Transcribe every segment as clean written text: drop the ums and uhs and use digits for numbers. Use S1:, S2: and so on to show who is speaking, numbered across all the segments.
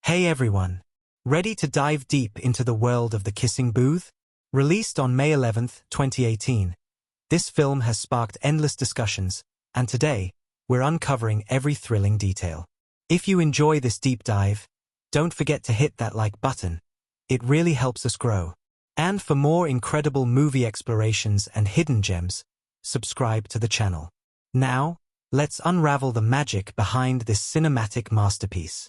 S1: Hey everyone! Ready to dive deep into the world of The Kissing Booth? Released on May 11, 2018, this film has sparked endless discussions, and today, we're uncovering every thrilling detail. If you enjoy this deep dive, don't forget to hit that like button. It really helps us grow. And for more incredible movie explorations and hidden gems, subscribe to the channel. Now, let's unravel the magic behind this cinematic masterpiece.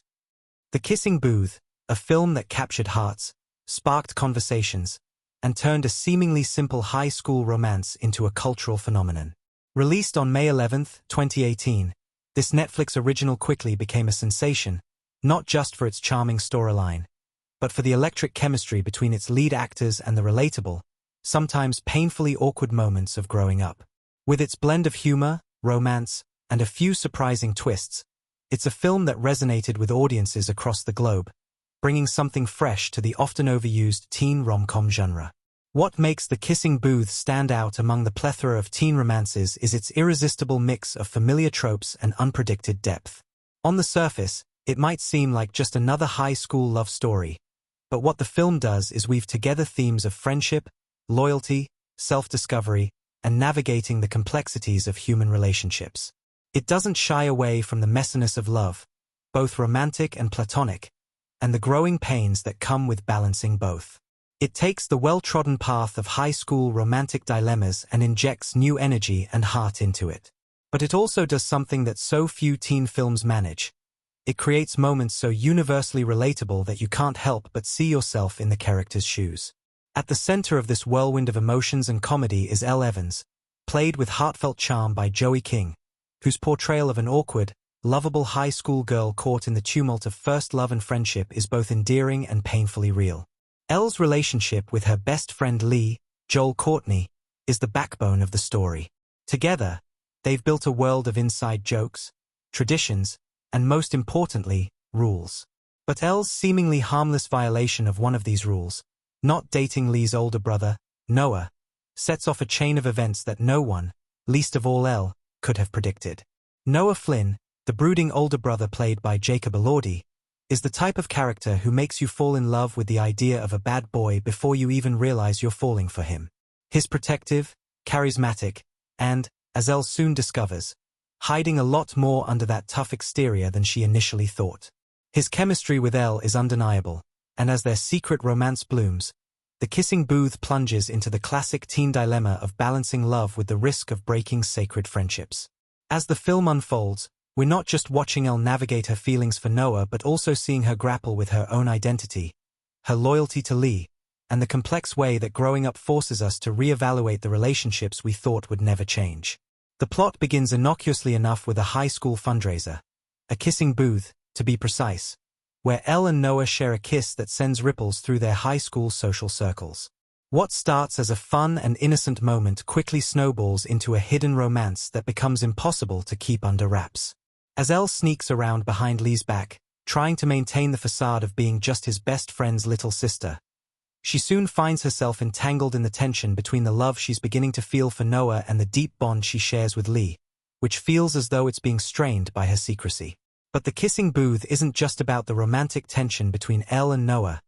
S1: The Kissing Booth, a film that captured hearts, sparked conversations, and turned a seemingly simple high school romance into a cultural phenomenon. Released on May 11, 2018, this Netflix original quickly became a sensation, not just for its charming storyline, but for the electric chemistry between its lead actors and the relatable, sometimes painfully awkward moments of growing up. With its blend of humor, romance, and a few surprising twists, it's a film that resonated with audiences across the globe, bringing something fresh to the often overused teen rom-com genre. What makes The Kissing Booth stand out among the plethora of teen romances is its irresistible mix of familiar tropes and unpredicted depth. On the surface, it might seem like just another high school love story, but what the film does is weave together themes of friendship, loyalty, self-discovery, and navigating the complexities of human relationships. It doesn't shy away from the messiness of love, both romantic and platonic, and the growing pains that come with balancing both. It takes the well-trodden path of high school romantic dilemmas and injects new energy and heart into it. But it also does something that so few teen films manage. It creates moments so universally relatable that you can't help but see yourself in the character's shoes. At the center of this whirlwind of emotions and comedy is Elle Evans, played with heartfelt charm by Joey King, whose portrayal of an awkward, lovable high school girl caught in the tumult of first love and friendship is both endearing and painfully real. Elle's relationship with her best friend Lee, Courtney, is the backbone of the story. Together, they've built a world of inside jokes, traditions, and most importantly, rules. But Elle's seemingly harmless violation of one of these rules, not dating Lee's older brother, Noah, sets off a chain of events that no one, least of all Elle, could have predicted. Noah Flynn, the brooding older brother played by Elordi, is the type of character who makes you fall in love with the idea of a bad boy before you even realize you're falling for him. He's protective, charismatic, and, as Elle soon discovers, hiding a lot more under that tough exterior than she initially thought. His chemistry with Elle is undeniable, and as their secret romance blooms, The Kissing Booth plunges into the classic teen dilemma of balancing love with the risk of breaking sacred friendships. As the film unfolds, we're not just watching Elle navigate her feelings for Noah but also seeing her grapple with her own identity, her loyalty to Lee, and the complex way that growing up forces us to reevaluate the relationships we thought would never change. The plot begins innocuously enough with a high school fundraiser, a kissing booth, to be precise, where Elle and Noah share a kiss that sends ripples through their high school social circles. What starts as a fun and innocent moment quickly snowballs into a hidden romance that becomes impossible to keep under wraps. As Elle sneaks around behind Lee's back, trying to maintain the facade of being just his best friend's little sister, she soon finds herself entangled in the tension between the love she's beginning to feel for Noah and the deep bond she shares with Lee, which feels as though it's being strained by her secrecy. But The Kissing Booth isn't just about the romantic tension between Elle and Noah.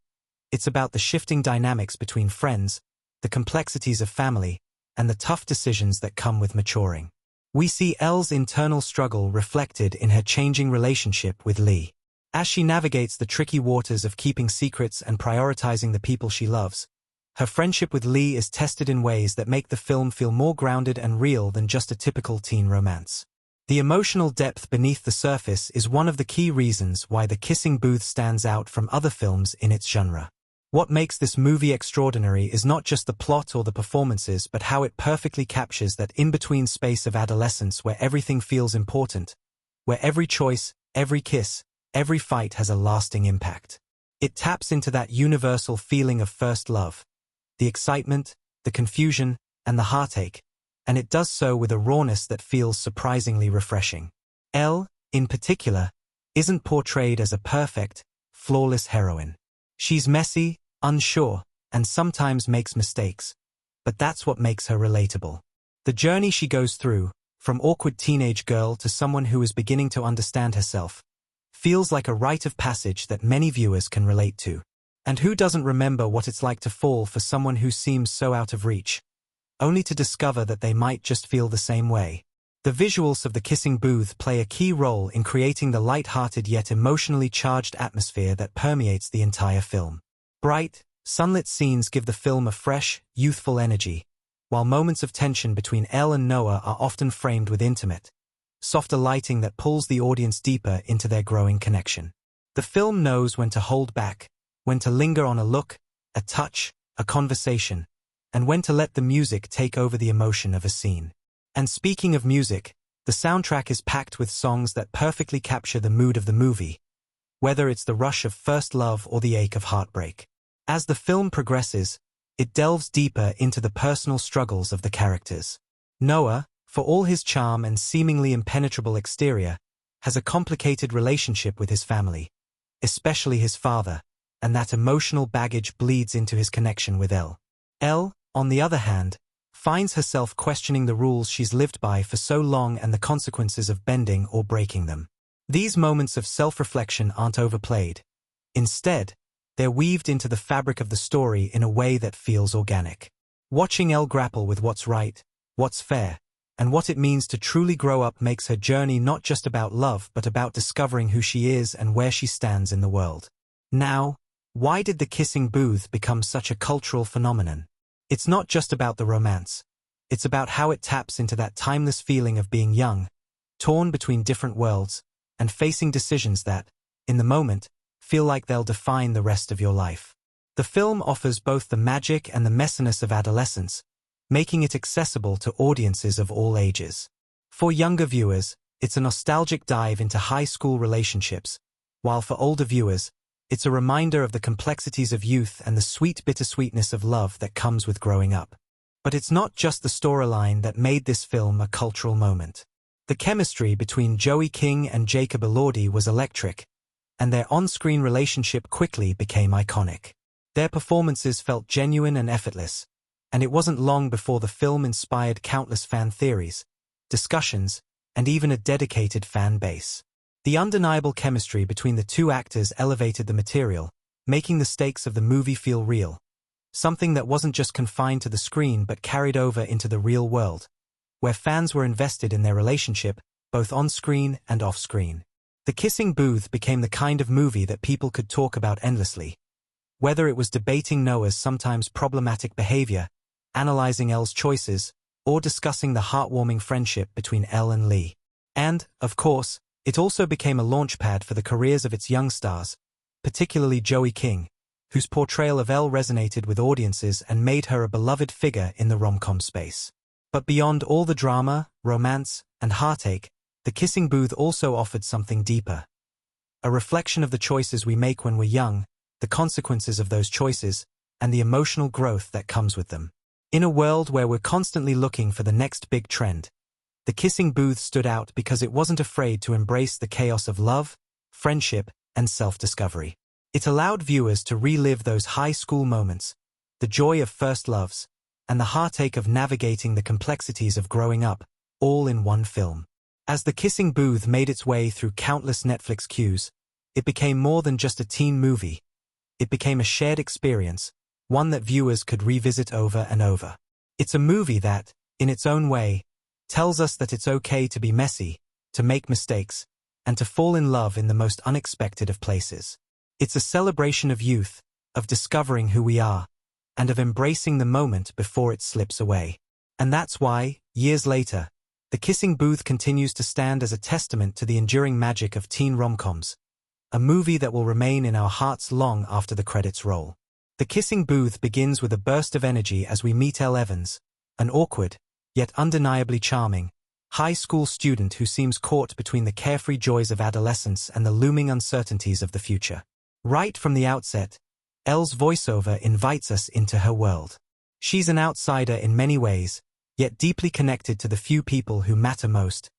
S1: It's about the shifting dynamics between friends, the complexities of family, and the tough decisions that come with maturing. We see Elle's internal struggle reflected in her changing relationship with Lee. As she navigates the tricky waters of keeping secrets and prioritizing the people she loves, her friendship with Lee is tested in ways that make the film feel more grounded and real than just a typical teen romance. The emotional depth beneath the surface is one of the key reasons why The Kissing Booth stands out from other films in its genre. What makes this movie extraordinary is not just the plot or the performances but how it perfectly captures that in-between space of adolescence where everything feels important, where every choice, every kiss, every fight has a lasting impact. It taps into that universal feeling of first love, the excitement, the confusion, and the heartache, and it does so with a rawness that feels surprisingly refreshing. Elle, in particular, isn't portrayed as a perfect, flawless heroine. She's messy, unsure, and sometimes makes mistakes, but that's what makes her relatable. The journey she goes through, from awkward teenage girl to someone who is beginning to understand herself, feels like a rite of passage that many viewers can relate to. And who doesn't remember what it's like to fall for someone who seems so out of reach, only to discover that they might just feel the same way? The visuals of the kissing booth play a key role in creating the light-hearted yet emotionally charged atmosphere that permeates the entire film. Bright, sunlit scenes give the film a fresh, youthful energy, while moments of tension between Elle and Noah are often framed with intimate, softer lighting that pulls the audience deeper into their growing connection. The film knows when to hold back, when to linger on a look, a touch, a conversation, and when to let the music take over the emotion of a scene. And speaking of music, the soundtrack is packed with songs that perfectly capture the mood of the movie, whether it's the rush of first love or the ache of heartbreak. As the film progresses, it delves deeper into the personal struggles of the characters. Noah, for all his charm and seemingly impenetrable exterior, has a complicated relationship with his family, especially his father, and that emotional baggage bleeds into his connection with Elle. Elle, on the other hand, finds herself questioning the rules she's lived by for so long and the consequences of bending or breaking them. These moments of self-reflection aren't overplayed. Instead, they're weaved into the fabric of the story in a way that feels organic. Watching Elle grapple with what's right, what's fair, and what it means to truly grow up makes her journey not just about love but about discovering who she is and where she stands in the world. Now, why did the kissing booth become such a cultural phenomenon? It's not just about the romance. It's about how it taps into that timeless feeling of being young, torn between different worlds, and facing decisions that, in the moment, feel like they'll define the rest of your life. The film offers both the magic and the messiness of adolescence, making it accessible to audiences of all ages. For younger viewers, it's a nostalgic dive into high school relationships, while for older viewers, it's a reminder of the complexities of youth and the sweet bittersweetness of love that comes with growing up. But it's not just the storyline that made this film a cultural moment. The chemistry between Joey King and Jacob Elordi was electric, and their on-screen relationship quickly became iconic. Their performances felt genuine and effortless, and it wasn't long before the film inspired countless fan theories, discussions, and even a dedicated fan base. The undeniable chemistry between the two actors elevated the material, making the stakes of the movie feel real, something that wasn't just confined to the screen but carried over into the real world, where fans were invested in their relationship, both on-screen and off-screen. The Kissing Booth became the kind of movie that people could talk about endlessly, whether it was debating Noah's sometimes problematic behavior, analyzing Elle's choices, or discussing the heartwarming friendship between Elle and Lee. And, of course, it also became a launchpad for the careers of its young stars, particularly Joey King, whose portrayal of Elle resonated with audiences and made her a beloved figure in the rom-com space. But beyond all the drama, romance, and heartache, The Kissing Booth also offered something deeper. A reflection of the choices we make when we're young, the consequences of those choices, and the emotional growth that comes with them. In a world where we're constantly looking for the next big trend, The Kissing Booth stood out because it wasn't afraid to embrace the chaos of love, friendship, and self-discovery. It allowed viewers to relive those high school moments, the joy of first loves, and the heartache of navigating the complexities of growing up, all in one film. As The Kissing Booth made its way through countless Netflix queues, it became more than just a teen movie. It became a shared experience, one that viewers could revisit over and over. It's a movie that, in its own way, tells us that it's okay to be messy, to make mistakes, and to fall in love in the most unexpected of places. It's a celebration of youth, of discovering who we are, and of embracing the moment before it slips away. And that's why, years later, The Kissing Booth continues to stand as a testament to the enduring magic of teen rom-coms, a movie that will remain in our hearts long after the credits roll. The Kissing Booth begins with a burst of energy as we meet Elle Evans, an awkward, yet undeniably charming, high school student who seems caught between the carefree joys of adolescence and the looming uncertainties of the future. Right from the outset, Elle's voiceover invites us into her world. She's an outsider in many ways, yet deeply connected to the few people who matter most,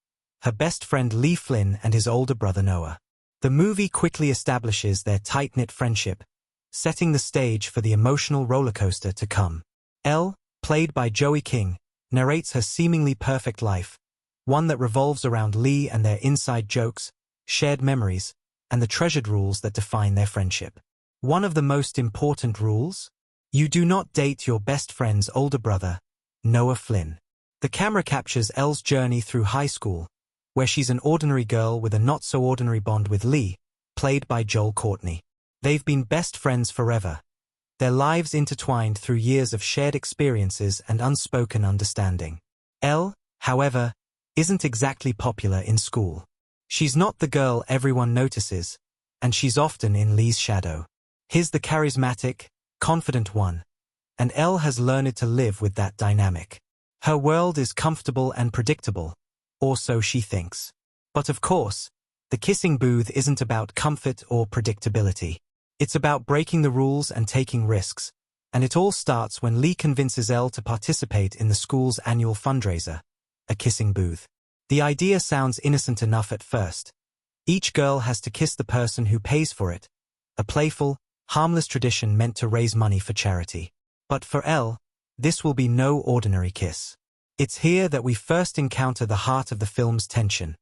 S1: her best friend Lee Flynn and his older brother Noah. The movie quickly establishes their tight-knit friendship, setting the stage for the emotional rollercoaster to come. Elle, played by Joey King, narrates her seemingly perfect life, one that revolves around Lee and their inside jokes, shared memories, and the treasured rules that define their friendship. One of the most important rules? You do not date your best friend's older brother, Noah Flynn. The camera captures Elle's journey through high school, where she's an ordinary girl with a not-so-ordinary bond with Lee, played by Courtney. They've been best friends forever, their lives intertwined through years of shared experiences and unspoken understanding. Elle, however, isn't exactly popular in school. She's not the girl everyone notices, and she's often in Lee's shadow. He's the charismatic, confident one, and Elle has learned to live with that dynamic. Her world is comfortable and predictable, or so she thinks. But of course, the kissing booth isn't about comfort or predictability. It's about breaking the rules and taking risks, and it all starts when Lee convinces Elle to participate in the school's annual fundraiser, a kissing booth. The idea sounds innocent enough at first. Each girl has to kiss the person who pays for it, a playful, harmless tradition meant to raise money for charity. But for Elle, this will be no ordinary kiss. It's here that we first encounter the heart of the film's tension,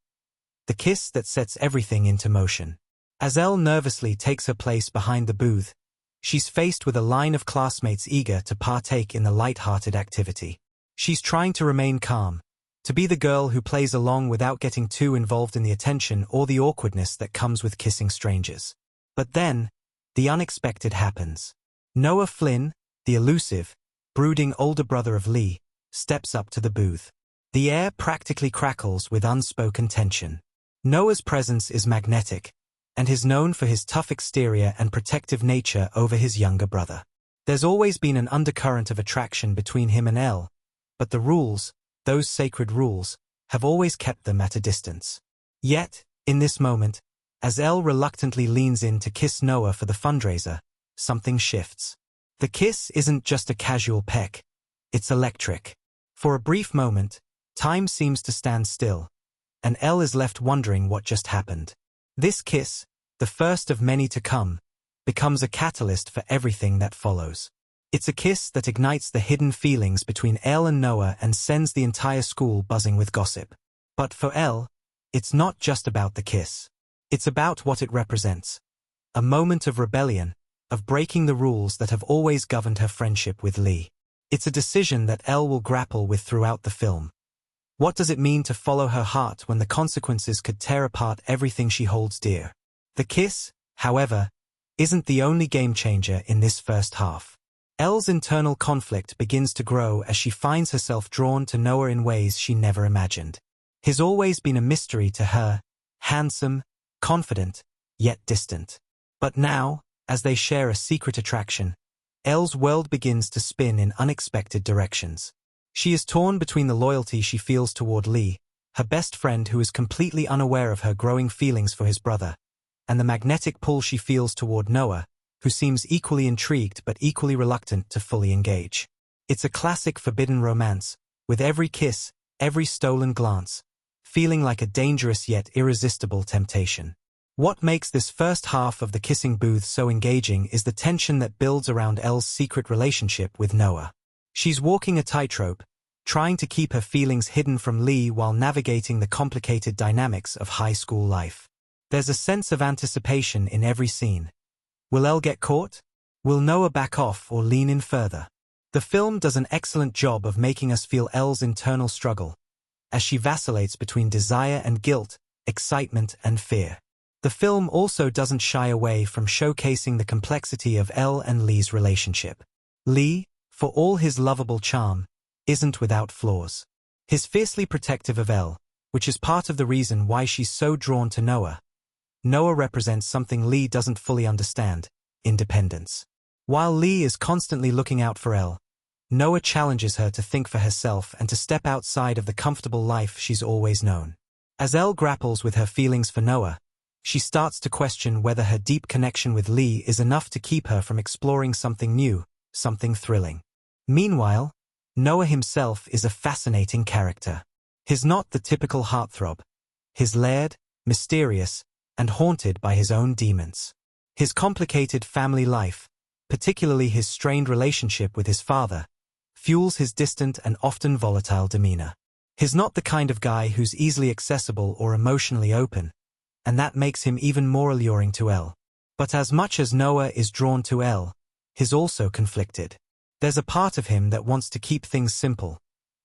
S1: the kiss that sets everything into motion. As Elle nervously takes her place behind the booth, she's faced with a line of classmates eager to partake in the light-hearted activity. She's trying to remain calm, to be the girl who plays along without getting too involved in the attention or the awkwardness that comes with kissing strangers. But then, the unexpected happens. Noah Flynn, the elusive, brooding older brother of Lee, steps up to the booth. The air practically crackles with unspoken tension. Noah's presence is magnetic, and is known for his tough exterior and protective nature over his younger brother. There's always been an undercurrent of attraction between him and Elle, but the rules, those sacred rules, have always kept them at a distance. Yet, in this moment, as Elle reluctantly leans in to kiss Noah for the fundraiser, something shifts. The kiss isn't just a casual peck, it's electric. For a brief moment, time seems to stand still, and Elle is left wondering what just happened. This kiss, the first of many to come, becomes a catalyst for everything that follows. It's a kiss that ignites the hidden feelings between Elle and Noah and sends the entire school buzzing with gossip. But for Elle, it's not just about the kiss. It's about what it represents. A moment of rebellion, of breaking the rules that have always governed her friendship with Lee. It's a decision that Elle will grapple with throughout the film. What does it mean to follow her heart when the consequences could tear apart everything she holds dear? The kiss, however, isn't the only game-changer in this first half. Elle's internal conflict begins to grow as she finds herself drawn to Noah in ways she never imagined. He's always been a mystery to her, handsome, confident, yet distant. But now, as they share a secret attraction, Elle's world begins to spin in unexpected directions. She is torn between the loyalty she feels toward Lee, her best friend who is completely unaware of her growing feelings for his brother, and the magnetic pull she feels toward Noah, who seems equally intrigued but equally reluctant to fully engage. It's a classic forbidden romance, with every kiss, every stolen glance, feeling like a dangerous yet irresistible temptation. What makes this first half of the kissing booth so engaging is the tension that builds around Elle's secret relationship with Noah. She's walking a tightrope, trying to keep her feelings hidden from Lee while navigating the complicated dynamics of high school life. There's a sense of anticipation in every scene. Will Elle get caught? Will Noah back off or lean in further? The film does an excellent job of making us feel Elle's internal struggle, as she vacillates between desire and guilt, excitement and fear. The film also doesn't shy away from showcasing the complexity of Elle and Lee's relationship. Lee, for all his lovable charm, isn't without flaws. He's fiercely protective of Elle, which is part of the reason why she's so drawn to Noah. Noah represents something Lee doesn't fully understand: independence. While Lee is constantly looking out for Elle, Noah challenges her to think for herself and to step outside of the comfortable life she's always known. As Elle grapples with her feelings for Noah, she starts to question whether her deep connection with Lee is enough to keep her from exploring something new, something thrilling. Meanwhile, Noah himself is a fascinating character. He's not the typical heartthrob. He's layered, mysterious, and haunted by his own demons. His complicated family life, particularly his strained relationship with his father, fuels his distant and often volatile demeanor. He's not the kind of guy who's easily accessible or emotionally open, and that makes him even more alluring to Elle. But as much as Noah is drawn to Elle, he's also conflicted. There's a part of him that wants to keep things simple,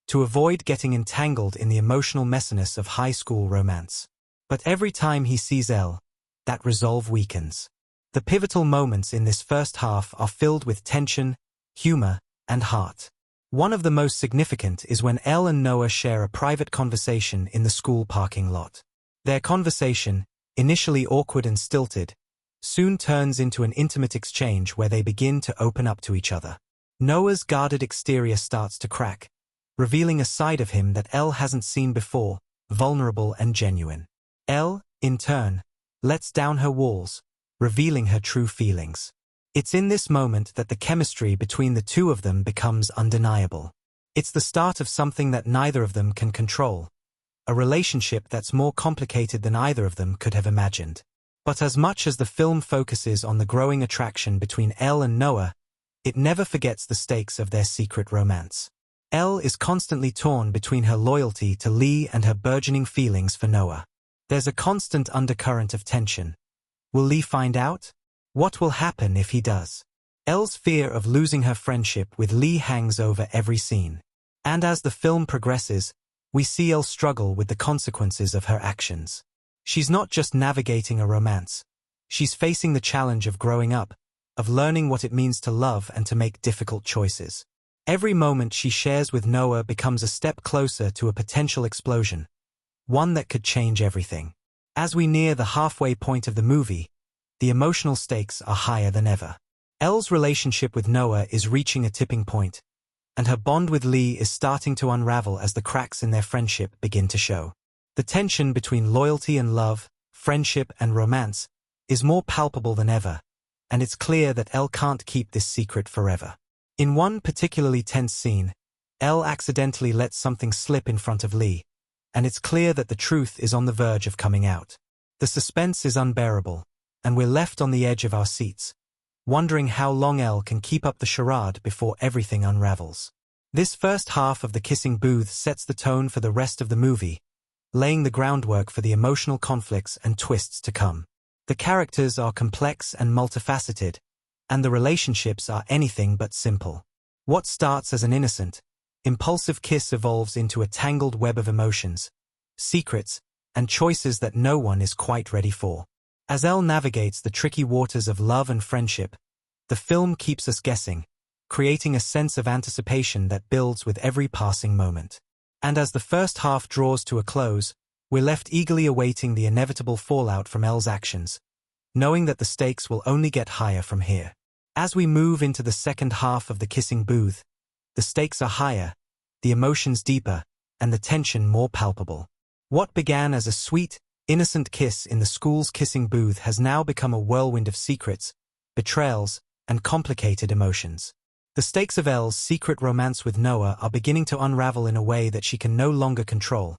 S1: to avoid getting entangled in the emotional messiness of high school romance. But every time he sees Elle, that resolve weakens. The pivotal moments in this first half are filled with tension, humor, and heart. One of the most significant is when Elle and Noah share a private conversation in the school parking lot. Their conversation, initially awkward and stilted, soon turns into an intimate exchange where they begin to open up to each other. Noah's guarded exterior starts to crack, revealing a side of him that Elle hasn't seen before, vulnerable and genuine. Elle, in turn, lets down her walls, revealing her true feelings. It's in this moment that the chemistry between the two of them becomes undeniable. It's the start of something that neither of them can control, a relationship that's more complicated than either of them could have imagined. But as much as the film focuses on the growing attraction between Elle and Noah, it never forgets the stakes of their secret romance. Elle is constantly torn between her loyalty to Lee and her burgeoning feelings for Noah. There's a constant undercurrent of tension. Will Lee find out? What will happen if he does? Elle's fear of losing her friendship with Lee hangs over every scene. And as the film progresses, we see Elle struggle with the consequences of her actions. She's not just navigating a romance. She's facing the challenge of growing up, of learning what it means to love and to make difficult choices. Every moment she shares with Noah becomes a step closer to a potential explosion, one that could change everything. As we near the halfway point of the movie, the emotional stakes are higher than ever. Elle's relationship with Noah is reaching a tipping point, and her bond with Lee is starting to unravel as the cracks in their friendship begin to show. The tension between loyalty and love, friendship and romance, is more palpable than ever, and it's clear that Elle can't keep this secret forever. In one particularly tense scene, Elle accidentally lets something slip in front of Lee, and it's clear that the truth is on the verge of coming out. The suspense is unbearable, and we're left on the edge of our seats, wondering how long Elle can keep up the charade before everything unravels. This first half of The Kissing Booth sets the tone for the rest of the movie, laying the groundwork for the emotional conflicts and twists to come. The characters are complex and multifaceted, and the relationships are anything but simple. What starts as an innocent, impulsive kiss evolves into a tangled web of emotions, secrets, and choices that no one is quite ready for. As Elle navigates the tricky waters of love and friendship, the film keeps us guessing, creating a sense of anticipation that builds with every passing moment. And as the first half draws to a close, we're left eagerly awaiting the inevitable fallout from Elle's actions, knowing that the stakes will only get higher from here. As we move into the second half of The Kissing Booth, the stakes are higher, the emotions deeper, and the tension more palpable. What began as a sweet, innocent kiss in the school's kissing booth has now become a whirlwind of secrets, betrayals, and complicated emotions. The stakes of Elle's secret romance with Noah are beginning to unravel in a way that she can no longer control,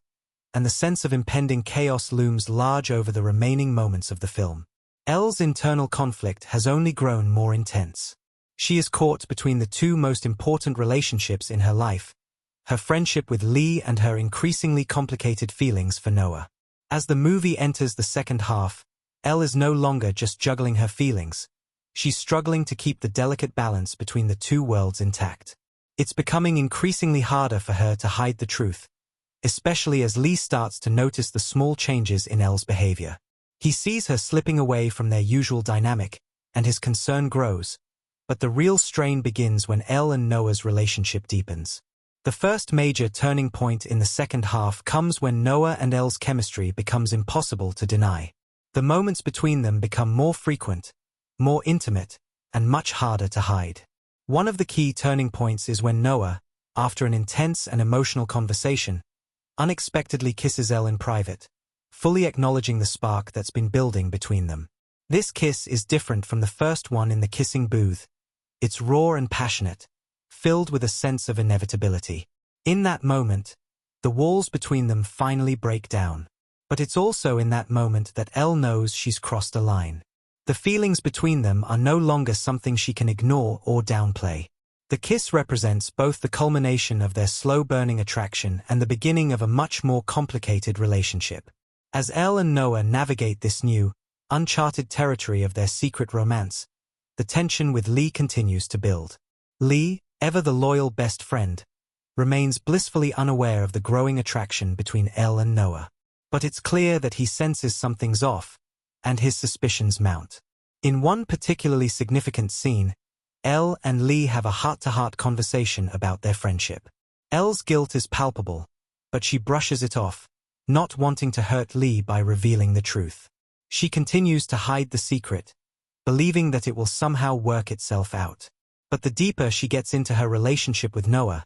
S1: and the sense of impending chaos looms large over the remaining moments of the film. Elle's internal conflict has only grown more intense. She is caught between the two most important relationships in her life, her friendship with Lee and her increasingly complicated feelings for Noah. As the movie enters the second half, Elle is no longer just juggling her feelings. She's struggling to keep the delicate balance between the two worlds intact. It's becoming increasingly harder for her to hide the truth, especially as Lee starts to notice the small changes in Elle's behavior. He sees her slipping away from their usual dynamic, and his concern grows. But the real strain begins when Elle and Noah's relationship deepens. The first major turning point in the second half comes when Noah and Elle's chemistry becomes impossible to deny. The moments between them become more frequent, more intimate, and much harder to hide. One of the key turning points is when Noah, after an intense and emotional conversation, unexpectedly kisses Elle in private, fully acknowledging the spark that's been building between them. This kiss is different from the first one in the kissing booth. It's raw and passionate, filled with a sense of inevitability. In that moment, the walls between them finally break down. But it's also in that moment that Elle knows she's crossed a line. The feelings between them are no longer something she can ignore or downplay. The kiss represents both the culmination of their slow-burning attraction and the beginning of a much more complicated relationship. As Elle and Noah navigate this new, uncharted territory of their secret romance, the tension with Lee continues to build. Lee, ever the loyal best friend, remains blissfully unaware of the growing attraction between Elle and Noah. But it's clear that he senses something's off, and his suspicions mount. In one particularly significant scene, Elle and Lee have a heart-to-heart conversation about their friendship. Elle's guilt is palpable, but she brushes it off, not wanting to hurt Lee by revealing the truth. She continues to hide the secret, believing that it will somehow work itself out. But the deeper she gets into her relationship with Noah,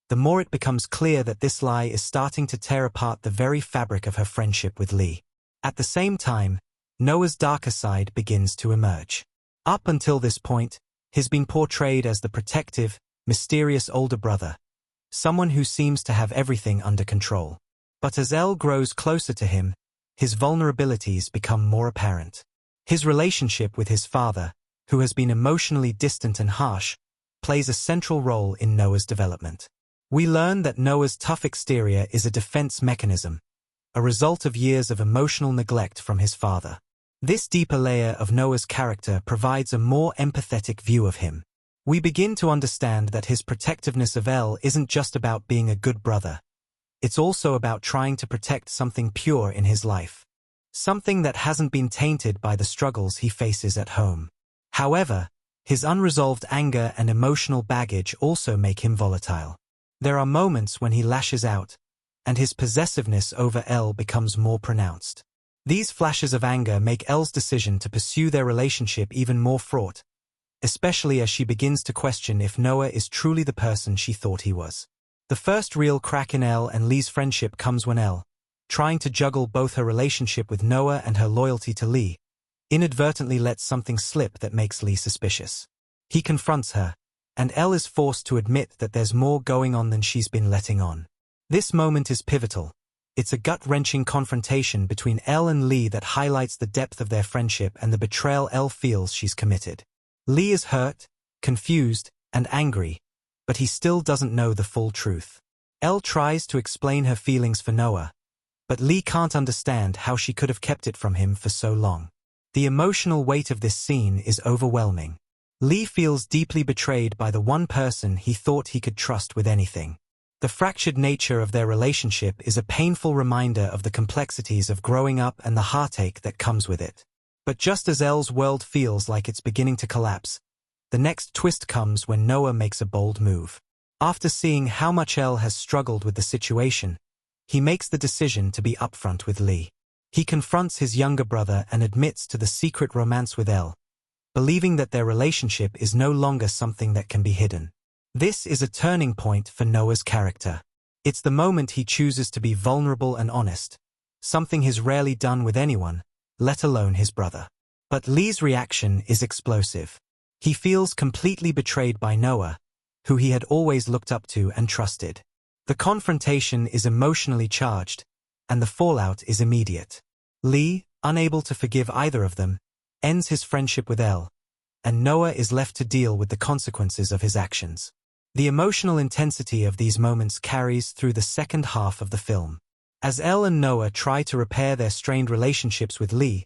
S1: the more it becomes clear that this lie is starting to tear apart the very fabric of her friendship with Lee. At the same time, Noah's darker side begins to emerge. Up until this point, he's been portrayed as the protective, mysterious older brother, someone who seems to have everything under control. But as Elle grows closer to him, his vulnerabilities become more apparent. His relationship with his father, who has been emotionally distant and harsh, plays a central role in Noah's development. We learn that Noah's tough exterior is a defense mechanism, a result of years of emotional neglect from his father. This deeper layer of Noah's character provides a more empathetic view of him. We begin to understand that his protectiveness of Elle isn't just about being a good brother. It's also about trying to protect something pure in his life, something that hasn't been tainted by the struggles he faces at home. However, his unresolved anger and emotional baggage also make him volatile. There are moments when he lashes out, and his possessiveness over Elle becomes more pronounced. These flashes of anger make Elle's decision to pursue their relationship even more fraught, especially as she begins to question if Noah is truly the person she thought he was. The first real crack in Elle and Lee's friendship comes when Elle, trying to juggle both her relationship with Noah and her loyalty to Lee, inadvertently lets something slip that makes Lee suspicious. He confronts her, and Elle is forced to admit that there's more going on than she's been letting on. This moment is pivotal. It's a gut-wrenching confrontation between Elle and Lee that highlights the depth of their friendship and the betrayal Elle feels she's committed. Lee is hurt, confused, and angry, but he still doesn't know the full truth. Elle tries to explain her feelings for Noah, but Lee can't understand how she could have kept it from him for so long. The emotional weight of this scene is overwhelming. Lee feels deeply betrayed by the one person he thought he could trust with anything. The fractured nature of their relationship is a painful reminder of the complexities of growing up and the heartache that comes with it. But just as Elle's world feels like it's beginning to collapse, the next twist comes when Noah makes a bold move. After seeing how much Elle has struggled with the situation, he makes the decision to be upfront with Lee. He confronts his younger brother and admits to the secret romance with Elle, believing that their relationship is no longer something that can be hidden. This is a turning point for Noah's character. It's the moment he chooses to be vulnerable and honest, something he's rarely done with anyone, let alone his brother. But Lee's reaction is explosive. He feels completely betrayed by Noah, who he had always looked up to and trusted. The confrontation is emotionally charged, and the fallout is immediate. Lee, unable to forgive either of them, ends his friendship with Elle, and Noah is left to deal with the consequences of his actions. The emotional intensity of these moments carries through the second half of the film. As Elle and Noah try to repair their strained relationships with Lee,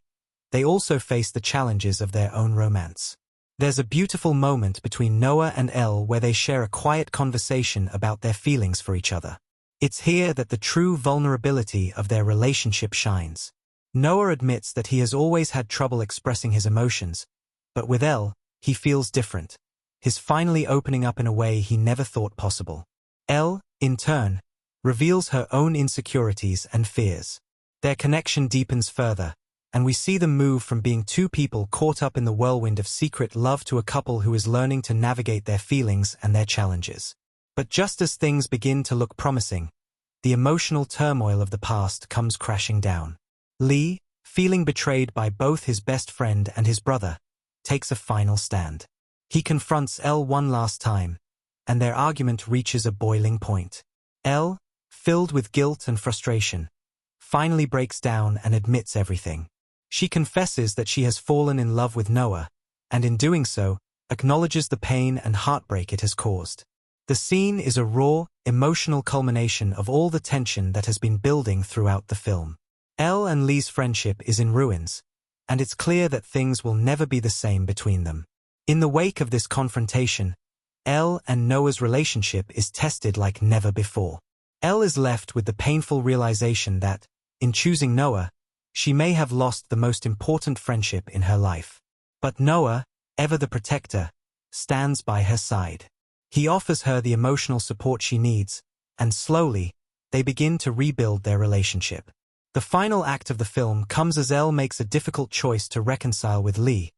S1: they also face the challenges of their own romance. There's a beautiful moment between Noah and Elle where they share a quiet conversation about their feelings for each other. It's here that the true vulnerability of their relationship shines. Noah admits that he has always had trouble expressing his emotions, but with Elle, he feels different. He's finally opening up in a way he never thought possible. Elle, in turn, reveals her own insecurities and fears. Their connection deepens further, and we see them move from being two people caught up in the whirlwind of secret love to a couple who is learning to navigate their feelings and their challenges. But just as things begin to look promising, the emotional turmoil of the past comes crashing down. Lee, feeling betrayed by both his best friend and his brother, takes a final stand. He confronts Elle one last time, and their argument reaches a boiling point. Elle, filled with guilt and frustration, finally breaks down and admits everything. She confesses that she has fallen in love with Noah, and in doing so, acknowledges the pain and heartbreak it has caused. The scene is a raw, emotional culmination of all the tension that has been building throughout the film. Elle and Lee's friendship is in ruins, and it's clear that things will never be the same between them. In the wake of this confrontation, Elle and Noah's relationship is tested like never before. Elle is left with the painful realization that, in choosing Noah, she may have lost the most important friendship in her life. But Noah, ever the protector, stands by her side. He offers her the emotional support she needs, and slowly, they begin to rebuild their relationship. The final act of the film comes as Elle makes a difficult choice to reconcile with Lee,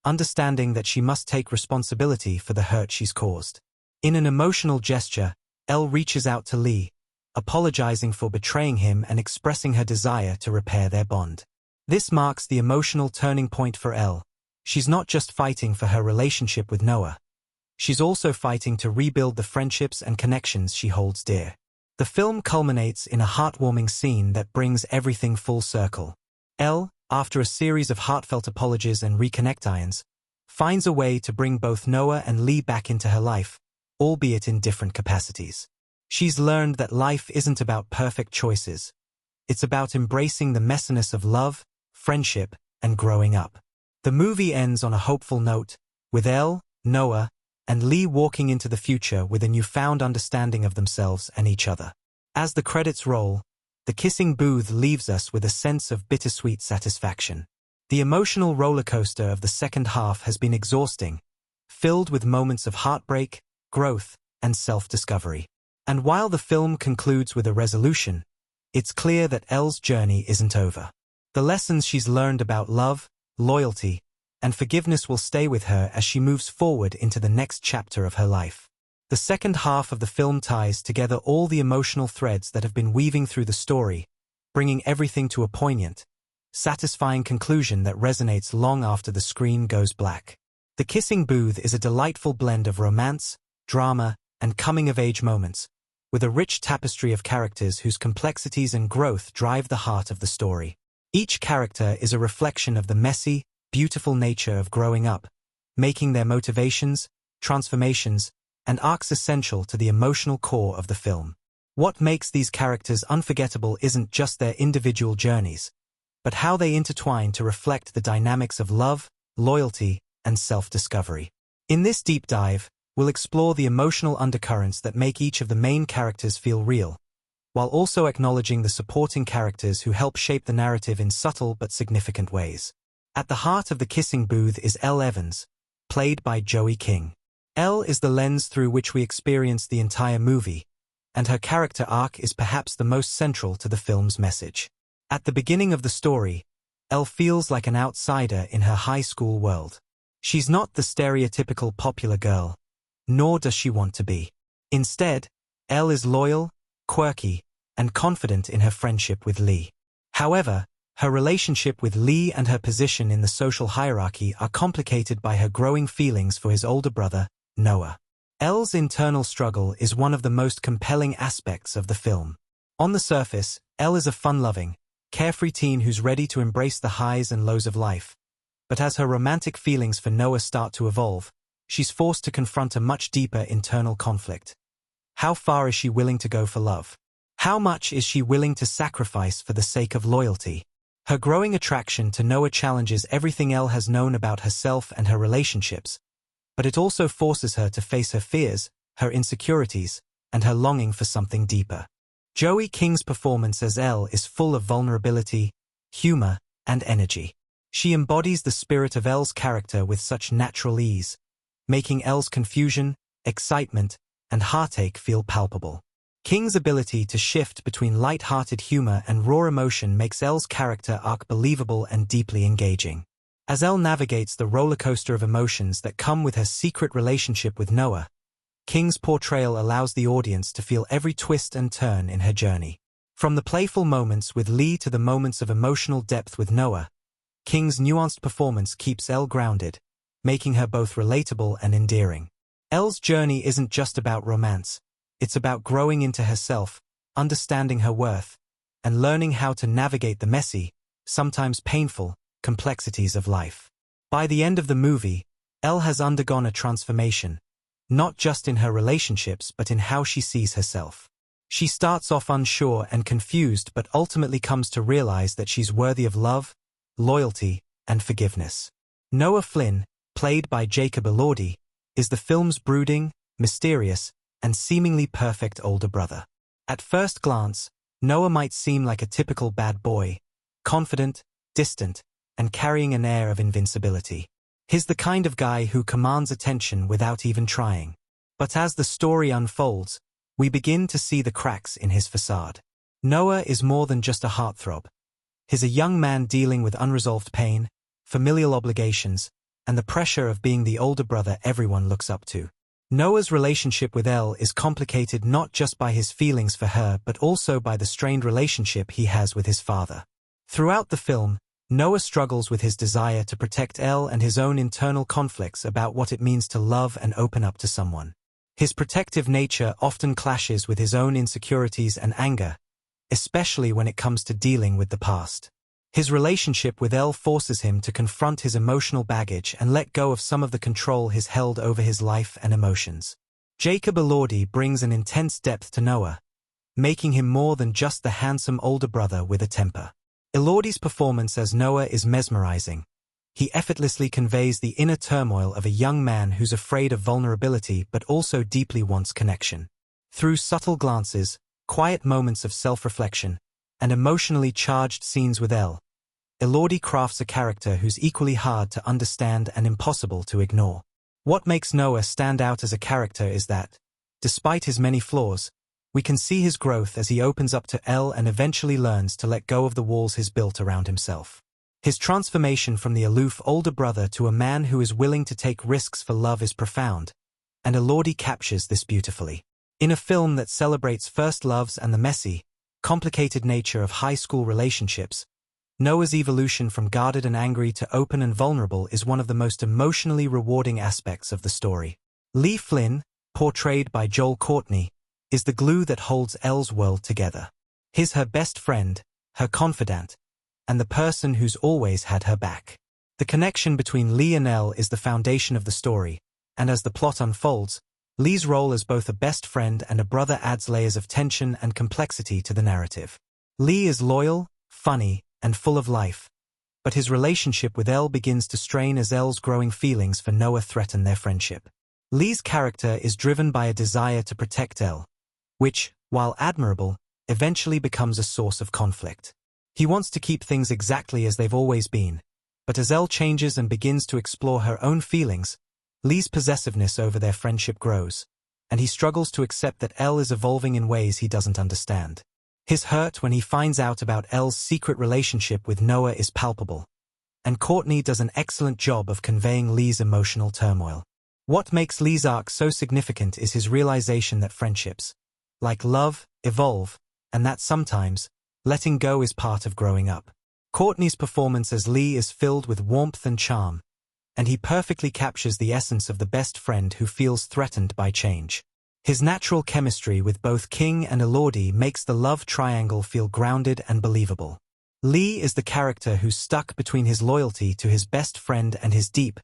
S1: understanding that she must take responsibility for the hurt she's caused. In an emotional gesture, Elle reaches out to Lee, apologizing for betraying him and expressing her desire to repair their bond. This marks the emotional turning point for Elle. She's not just fighting for her relationship with Noah. She's also fighting to rebuild the friendships and connections she holds dear. The film culminates in a heartwarming scene that brings everything full circle. Elle, after a series of heartfelt apologies and reconnect-irons, finds a way to bring both Noah and Lee back into her life, albeit in different capacities. She's learned that life isn't about perfect choices. It's about embracing the messiness of love, friendship, and growing up. The movie ends on a hopeful note, with Elle, Noah, and Lee walking into the future with a newfound understanding of themselves and each other. As the credits roll, the kissing booth leaves us with a sense of bittersweet satisfaction. The emotional roller coaster of the second half has been exhausting, filled with moments of heartbreak, growth, and self-discovery. And while the film concludes with a resolution, it's clear that Elle's journey isn't over. The lessons she's learned about love, loyalty, and forgiveness will stay with her as she moves forward into the next chapter of her life. The second half of the film ties together all the emotional threads that have been weaving through the story, bringing everything to a poignant, satisfying conclusion that resonates long after the screen goes black. The Kissing Booth is a delightful blend of romance, drama, and coming-of-age moments, with a rich tapestry of characters whose complexities and growth drive the heart of the story. Each character is a reflection of the messy, beautiful nature of growing up, making their motivations, transformations, and arcs essential to the emotional core of the film. What makes these characters unforgettable isn't just their individual journeys, but how they intertwine to reflect the dynamics of love, loyalty, and self-discovery. In this deep dive, we'll explore the emotional undercurrents that make each of the main characters feel real, while also acknowledging the supporting characters who help shape the narrative in subtle but significant ways. At the heart of the Kissing Booth is Elle Evans, played by Joey King. Elle is the lens through which we experience the entire movie, and her character arc is perhaps the most central to the film's message. At the beginning of the story, Elle feels like an outsider in her high school world. She's not the stereotypical popular girl, nor does she want to be. Instead, Elle is loyal, quirky, and confident in her friendship with Lee. However, her relationship with Lee and her position in the social hierarchy are complicated by her growing feelings for his older brother, Noah. Elle's internal struggle is one of the most compelling aspects of the film. On the surface, Elle is a fun-loving, carefree teen who's ready to embrace the highs and lows of life. But as her romantic feelings for Noah start to evolve, she's forced to confront a much deeper internal conflict. How far is she willing to go for love? How much is she willing to sacrifice for the sake of loyalty? Her growing attraction to Noah challenges everything Elle has known about herself and her relationships, but it also forces her to face her fears, her insecurities, and her longing for something deeper. Joey King's performance as Elle is full of vulnerability, humor, and energy. She embodies the spirit of Elle's character with such natural ease, making Elle's confusion, excitement, and heartache feel palpable. King's ability to shift between light-hearted humor and raw emotion makes Elle's character arc believable and deeply engaging. As Elle navigates the roller coaster of emotions that come with her secret relationship with Noah, King's portrayal allows the audience to feel every twist and turn in her journey. From the playful moments with Lee to the moments of emotional depth with Noah, King's nuanced performance keeps Elle grounded, making her both relatable and endearing. Elle's journey isn't just about romance. It's about growing into herself, understanding her worth, and learning how to navigate the messy, sometimes painful, complexities of life. By the end of the movie, Elle has undergone a transformation, not just in her relationships but in how she sees herself. She starts off unsure and confused but ultimately comes to realize that she's worthy of love, loyalty, and forgiveness. Noah Flynn, played by Jacob Elordi, is the film's brooding, mysterious, and seemingly perfect older brother. At first glance, Noah might seem like a typical bad boy, confident, distant, and carrying an air of invincibility. He's the kind of guy who commands attention without even trying. But as the story unfolds, we begin to see the cracks in his facade. Noah is more than just a heartthrob. He's a young man dealing with unresolved pain, familial obligations, and the pressure of being the older brother everyone looks up to. Noah's relationship with Elle is complicated not just by his feelings for her but also by the strained relationship he has with his father. Throughout the film, Noah struggles with his desire to protect Elle and his own internal conflicts about what it means to love and open up to someone. His protective nature often clashes with his own insecurities and anger, especially when it comes to dealing with the past. His relationship with Elle forces him to confront his emotional baggage and let go of some of the control he's held over his life and emotions. Jacob Elordi brings an intense depth to Noah, making him more than just the handsome older brother with a temper. Elordi's performance as Noah is mesmerizing. He effortlessly conveys the inner turmoil of a young man who's afraid of vulnerability but also deeply wants connection. Through subtle glances, quiet moments of self-reflection, and emotionally charged scenes with Elle, Elordi crafts a character who's equally hard to understand and impossible to ignore. What makes Noah stand out as a character is that, despite his many flaws, we can see his growth as he opens up to Elle and eventually learns to let go of the walls he's built around himself. His transformation from the aloof older brother to a man who is willing to take risks for love is profound, and Elordi captures this beautifully. In a film that celebrates first loves and the messy, complicated nature of high school relationships, Noah's evolution from guarded and angry to open and vulnerable is one of the most emotionally rewarding aspects of the story. Lee Flynn, portrayed by Courtney, is the glue that holds Elle's world together. He's her best friend, her confidant, and the person who's always had her back. The connection between Lee and Elle is the foundation of the story, and as the plot unfolds, Lee's role as both a best friend and a brother adds layers of tension and complexity to the narrative. Lee is loyal, funny, and full of life, but his relationship with Elle begins to strain as Elle's growing feelings for Noah threaten their friendship. Lee's character is driven by a desire to protect Elle, which, while admirable, eventually becomes a source of conflict. He wants to keep things exactly as they've always been, but as Elle changes and begins to explore her own feelings, Lee's possessiveness over their friendship grows, and he struggles to accept that Elle is evolving in ways he doesn't understand. His hurt when he finds out about Elle's secret relationship with Noah is palpable, and Courtney does an excellent job of conveying Lee's emotional turmoil. What makes Lee's arc so significant is his realization that friendships, like love, evolve, and that sometimes, letting go is part of growing up. Courtney's performance as Lee is filled with warmth and charm, and he perfectly captures the essence of the best friend who feels threatened by change. His natural chemistry with both King and Elordi makes the love triangle feel grounded and believable. Lee is the character who's stuck between his loyalty to his best friend and his deep,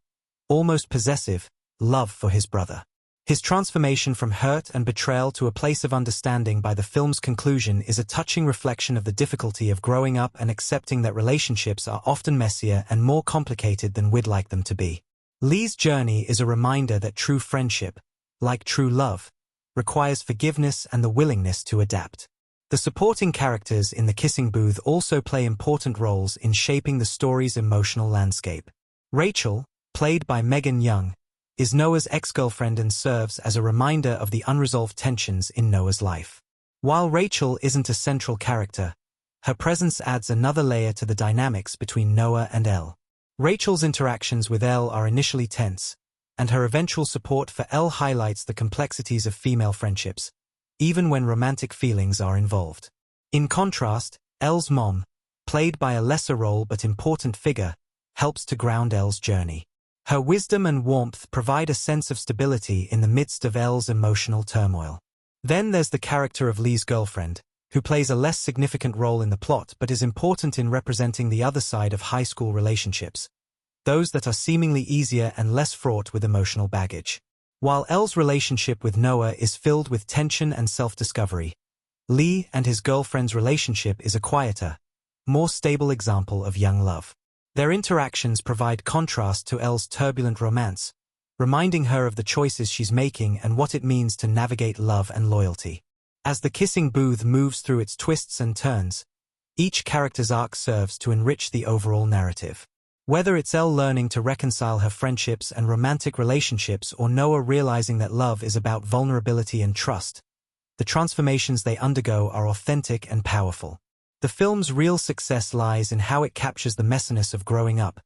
S1: almost possessive, love for his brother. His transformation from hurt and betrayal to a place of understanding by the film's conclusion is a touching reflection of the difficulty of growing up and accepting that relationships are often messier and more complicated than we'd like them to be. Lee's journey is a reminder that true friendship, like true love, requires forgiveness and the willingness to adapt. The supporting characters in the kissing booth also play important roles in shaping the story's emotional landscape. Rachel, played by Megan Young, is Noah's ex-girlfriend and serves as a reminder of the unresolved tensions in Noah's life. While Rachel isn't a central character, her presence adds another layer to the dynamics between Noah and Elle. Rachel's interactions with Elle are initially tense, and her eventual support for Elle highlights the complexities of female friendships, even when romantic feelings are involved. In contrast, Elle's mom, played by a lesser role but important figure, helps to ground Elle's journey. Her wisdom and warmth provide a sense of stability in the midst of Elle's emotional turmoil. Then there's the character of Lee's girlfriend, who plays a less significant role in the plot but is important in representing the other side of high school relationships, those that are seemingly easier and less fraught with emotional baggage. While Elle's relationship with Noah is filled with tension and self-discovery, Lee and his girlfriend's relationship is a quieter, more stable example of young love. Their interactions provide contrast to Elle's turbulent romance, reminding her of the choices she's making and what it means to navigate love and loyalty. As the kissing booth moves through its twists and turns, each character's arc serves to enrich the overall narrative. Whether it's Elle learning to reconcile her friendships and romantic relationships or Noah realizing that love is about vulnerability and trust, the transformations they undergo are authentic and powerful. The film's real success lies in how it captures the messiness of growing up,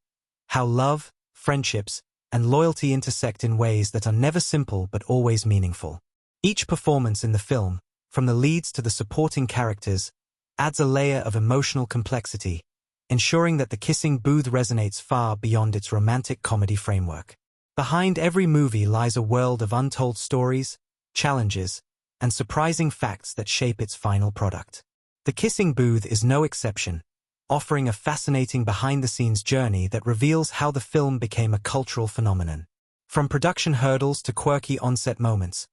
S1: how love, friendships, and loyalty intersect in ways that are never simple but always meaningful. Each performance in the film, from the leads to the supporting characters, adds a layer of emotional complexity, ensuring that the kissing booth resonates far beyond its romantic comedy framework. Behind every movie lies a world of untold stories, challenges, and surprising facts that shape its final product. The Kissing Booth is no exception, offering a fascinating behind-the-scenes journey that reveals how the film became a cultural phenomenon. From production hurdles to quirky on-set moments,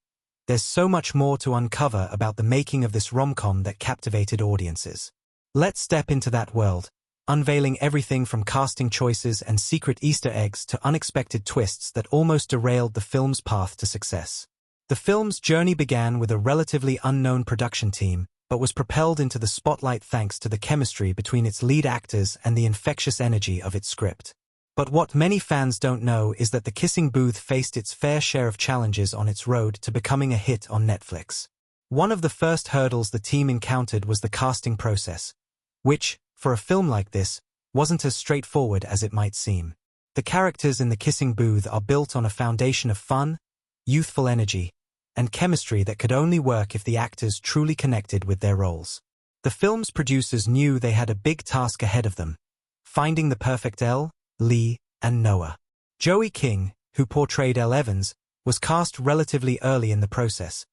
S1: there's so much more to uncover about the making of this rom-com that captivated audiences. Let's step into that world, unveiling everything from casting choices and secret Easter eggs to unexpected twists that almost derailed the film's path to success. The film's journey began with a relatively unknown production team, but was propelled into the spotlight thanks to the chemistry between its lead actors and the infectious energy of its script. But what many fans don't know is that The Kissing Booth faced its fair share of challenges on its road to becoming a hit on Netflix. One of the first hurdles the team encountered was the casting process, which, for a film like this, wasn't as straightforward as it might seem. The characters in The Kissing Booth are built on a foundation of fun, youthful energy, and chemistry that could only work if the actors truly connected with their roles. The film's producers knew they had a big task ahead of them, finding the perfect Elle, Lee, and Noah. Joey King, who portrayed Elle Evans, was cast relatively early in the process,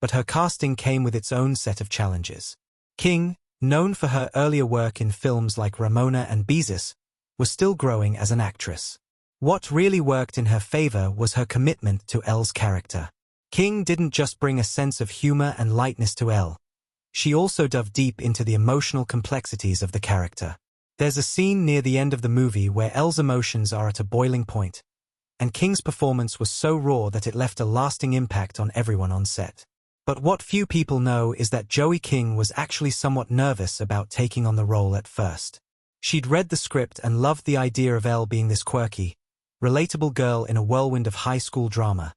S1: but her casting came with its own set of challenges. King, known for her earlier work in films like Ramona and Beezus, was still growing as an actress. What really worked in her favor was her commitment to Elle's character. King didn't just bring a sense of humor and lightness to Elle. She also dove deep into the emotional complexities of the character. There's a scene near the end of the movie where Elle's emotions are at a boiling point, and King's performance was so raw that it left a lasting impact on everyone on set. But what few people know is that Joey King was actually somewhat nervous about taking on the role at first. She'd read the script and loved the idea of Elle being this quirky, relatable girl in a whirlwind of high school drama,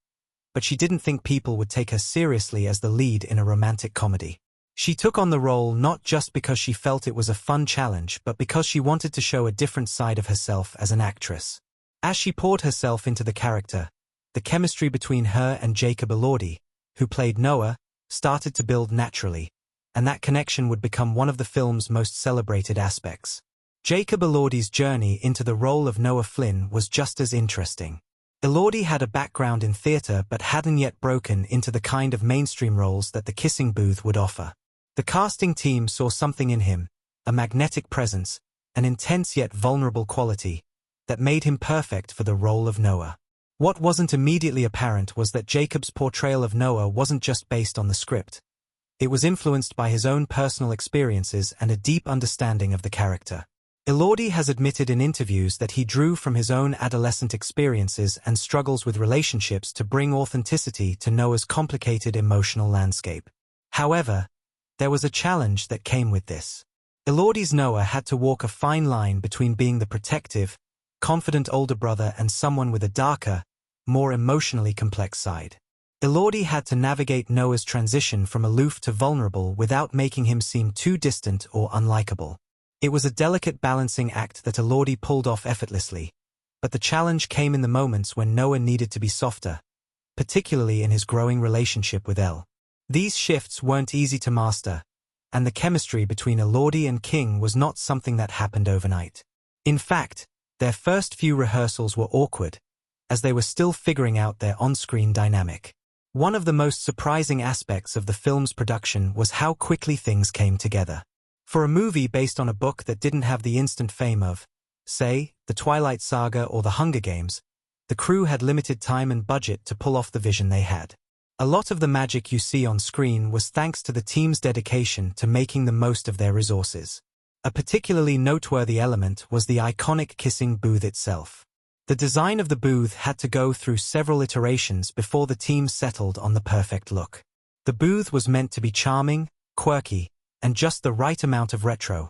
S1: but she didn't think people would take her seriously as the lead in a romantic comedy. She took on the role not just because she felt it was a fun challenge, but because she wanted to show a different side of herself as an actress. As she poured herself into the character, the chemistry between her and Jacob Elordi, who played Noah, started to build naturally, and that connection would become one of the film's most celebrated aspects. Jacob Elordi's journey into the role of Noah Flynn was just as interesting. Elordi had a background in theater but hadn't yet broken into the kind of mainstream roles that The Kissing Booth would offer. The casting team saw something in him, a magnetic presence, an intense yet vulnerable quality, that made him perfect for the role of Noah. What wasn't immediately apparent was that Jacob's portrayal of Noah wasn't just based on the script. It was influenced by his own personal experiences and a deep understanding of the character. Elordi has admitted in interviews that he drew from his own adolescent experiences and struggles with relationships to bring authenticity to Noah's complicated emotional landscape. However, there was a challenge that came with this. Elordi's Noah had to walk a fine line between being the protective, confident older brother and someone with a darker, more emotionally complex side. Elordi had to navigate Noah's transition from aloof to vulnerable without making him seem too distant or unlikable. It was a delicate balancing act that Elordi pulled off effortlessly, but the challenge came in the moments when Noah needed to be softer, particularly in his growing relationship with Elle. These shifts weren't easy to master, and the chemistry between Elordi and King was not something that happened overnight. In fact, their first few rehearsals were awkward, as they were still figuring out their on-screen dynamic. One of the most surprising aspects of the film's production was how quickly things came together. For a movie based on a book that didn't have the instant fame of, say, The Twilight Saga or The Hunger Games, the crew had limited time and budget to pull off the vision they had. A lot of the magic you see on screen was thanks to the team's dedication to making the most of their resources. A particularly noteworthy element was the iconic kissing booth itself. The design of the booth had to go through several iterations before the team settled on the perfect look. The booth was meant to be charming, quirky, and just the right amount of retro,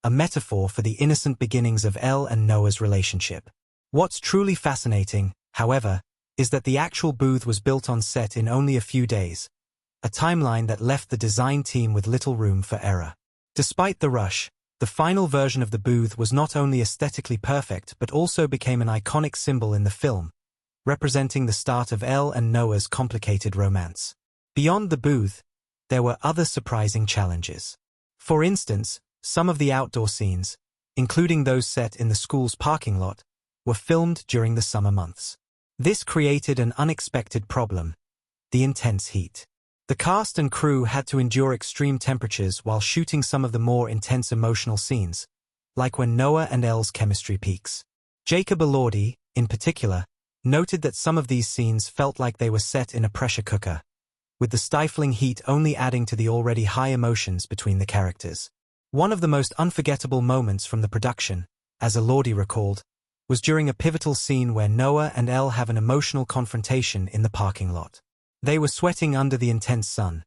S1: a metaphor for the innocent beginnings of Elle and Noah's relationship. What's truly fascinating, however, is that the actual booth was built on set in only a few days, a timeline that left the design team with little room for error. Despite the rush, the final version of the booth was not only aesthetically perfect but also became an iconic symbol in the film, representing the start of Elle and Noah's complicated romance. Beyond the booth, there were other surprising challenges. For instance, some of the outdoor scenes, including those set in the school's parking lot, were filmed during the summer months. This created an unexpected problem: the intense heat. The cast and crew had to endure extreme temperatures while shooting some of the more intense emotional scenes, like when Noah and Elle's chemistry peaks. Jacob Elordi, in particular, noted that some of these scenes felt like they were set in a pressure cooker, with the stifling heat only adding to the already high emotions between the characters. One of the most unforgettable moments from the production, as Elordi recalled, was during a pivotal scene where Noah and Elle have an emotional confrontation in the parking lot. They were sweating under the intense sun,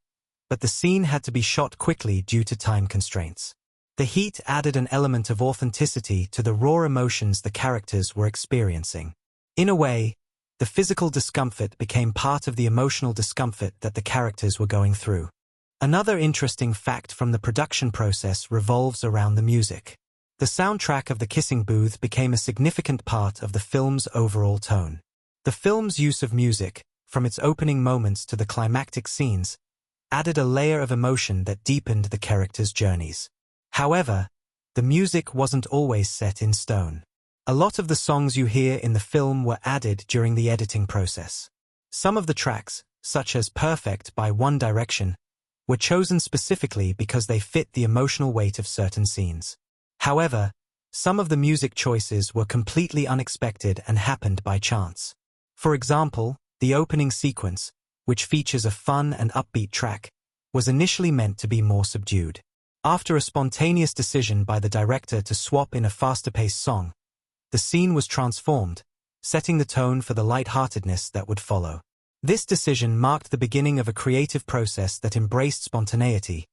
S1: but the scene had to be shot quickly due to time constraints. The heat added an element of authenticity to the raw emotions the characters were experiencing. In a way, the physical discomfort became part of the emotional discomfort that the characters were going through. Another interesting fact from the production process revolves around the music. The soundtrack of The Kissing Booth became a significant part of the film's overall tone. The film's use of music, from its opening moments to the climactic scenes, added a layer of emotion that deepened the characters' journeys. However, the music wasn't always set in stone. A lot of the songs you hear in the film were added during the editing process. Some of the tracks, such as Perfect by One Direction, were chosen specifically because they fit the emotional weight of certain scenes. However, some of the music choices were completely unexpected and happened by chance. For example, the opening sequence, which features a fun and upbeat track, was initially meant to be more subdued. After a spontaneous decision by the director to swap in a faster-paced song, the scene was transformed, setting the tone for the lightheartedness that would follow. This decision marked the beginning of a creative process that embraced spontaneity,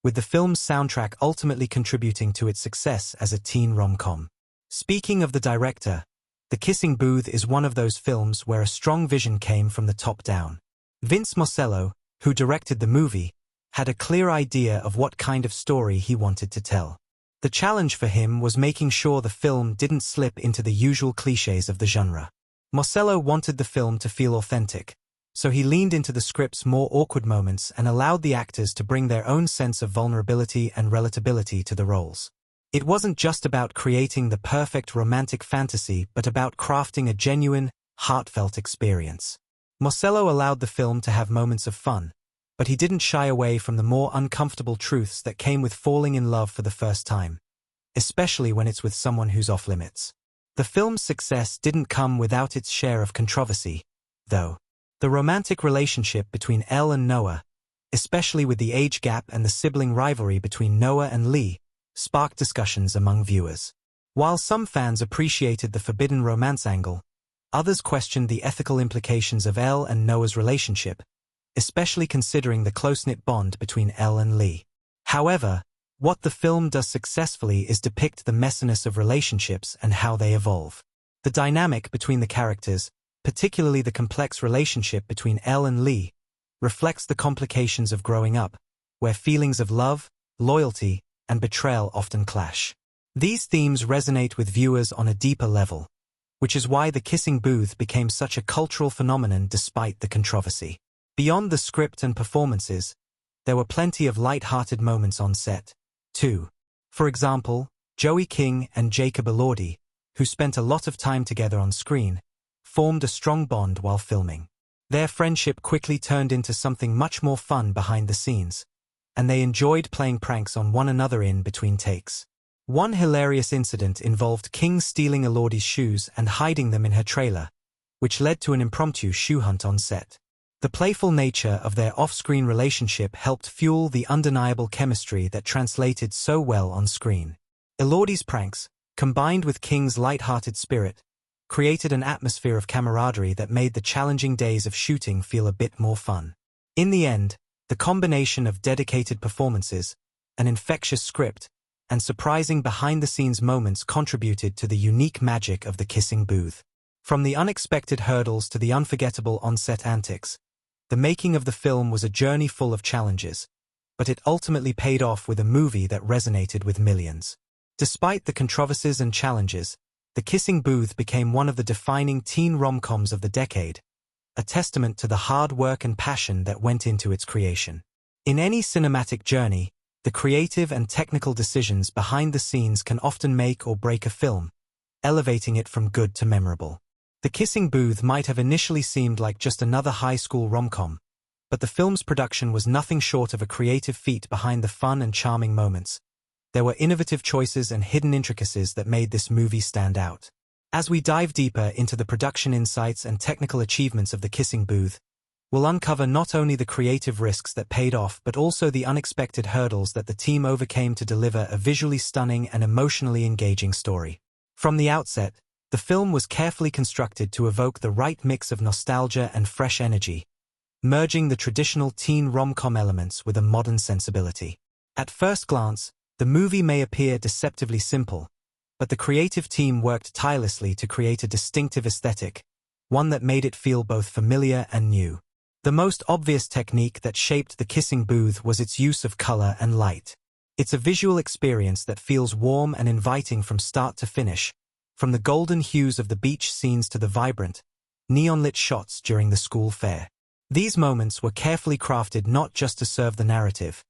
S1: with the film's soundtrack ultimately contributing to its success as a teen rom-com. Speaking of the director, The Kissing Booth is one of those films where a strong vision came from the top down. Vince Marcello, who directed the movie, had a clear idea of what kind of story he wanted to tell. The challenge for him was making sure the film didn't slip into the usual clichés of the genre. Marcello wanted the film to feel authentic, so he leaned into the script's more awkward moments and allowed the actors to bring their own sense of vulnerability and relatability to the roles. It wasn't just about creating the perfect romantic fantasy but about crafting a genuine, heartfelt experience. Marcello allowed the film to have moments of fun, but he didn't shy away from the more uncomfortable truths that came with falling in love for the first time, especially when it's with someone who's off-limits. The film's success didn't come without its share of controversy, though. The romantic relationship between Elle and Noah, especially with the age gap and the sibling rivalry between Noah and Lee, sparked discussions among viewers. While some fans appreciated the forbidden romance angle, others questioned the ethical implications of Elle and Noah's relationship, especially considering the close-knit bond between Elle and Lee. However, what the film does successfully is depict the messiness of relationships and how they evolve. The dynamic between the characters, particularly the complex relationship between Elle and Lee, reflects the complications of growing up, where feelings of love, loyalty, and betrayal often clash. These themes resonate with viewers on a deeper level, which is why The Kissing Booth became such a cultural phenomenon despite the controversy. Beyond the script and performances, there were plenty of light-hearted moments on set, too. For example, Joey King and Jacob Elordi, who spent a lot of time together on screen, formed a strong bond while filming. Their friendship quickly turned into something much more fun behind the scenes, and they enjoyed playing pranks on one another in between takes. One hilarious incident involved King stealing Elordi's shoes and hiding them in her trailer, which led to an impromptu shoe hunt on set. The playful nature of their off-screen relationship helped fuel the undeniable chemistry that translated so well on screen. Elordi's pranks, combined with King's light-hearted spirit, created an atmosphere of camaraderie that made the challenging days of shooting feel a bit more fun. In the end, the combination of dedicated performances, an infectious script, and surprising behind-the-scenes moments contributed to the unique magic of the kissing booth. From the unexpected hurdles to the unforgettable on-set antics, the making of the film was a journey full of challenges, but it ultimately paid off with a movie that resonated with millions. Despite the controversies and challenges, The Kissing Booth became one of the defining teen rom-coms of the decade, a testament to the hard work and passion that went into its creation. In any cinematic journey, the creative and technical decisions behind the scenes can often make or break a film, elevating it from good to memorable. The Kissing Booth might have initially seemed like just another high school rom-com, but the film's production was nothing short of a creative feat behind the fun and charming moments. There were innovative choices and hidden intricacies that made this movie stand out. As we dive deeper into the production insights and technical achievements of The Kissing Booth, we'll uncover not only the creative risks that paid off but also the unexpected hurdles that the team overcame to deliver a visually stunning and emotionally engaging story. From the outset, the film was carefully constructed to evoke the right mix of nostalgia and fresh energy, merging the traditional teen rom-com elements with a modern sensibility. At first glance, the movie may appear deceptively simple, but the creative team worked tirelessly to create a distinctive aesthetic, one that made it feel both familiar and new. The most obvious technique that shaped The Kissing Booth was its use of color and light. It's a visual experience that feels warm and inviting from start to finish, from the golden hues of the beach scenes to the vibrant, neon-lit shots during the school fair. These moments were carefully crafted not just to serve the narrative,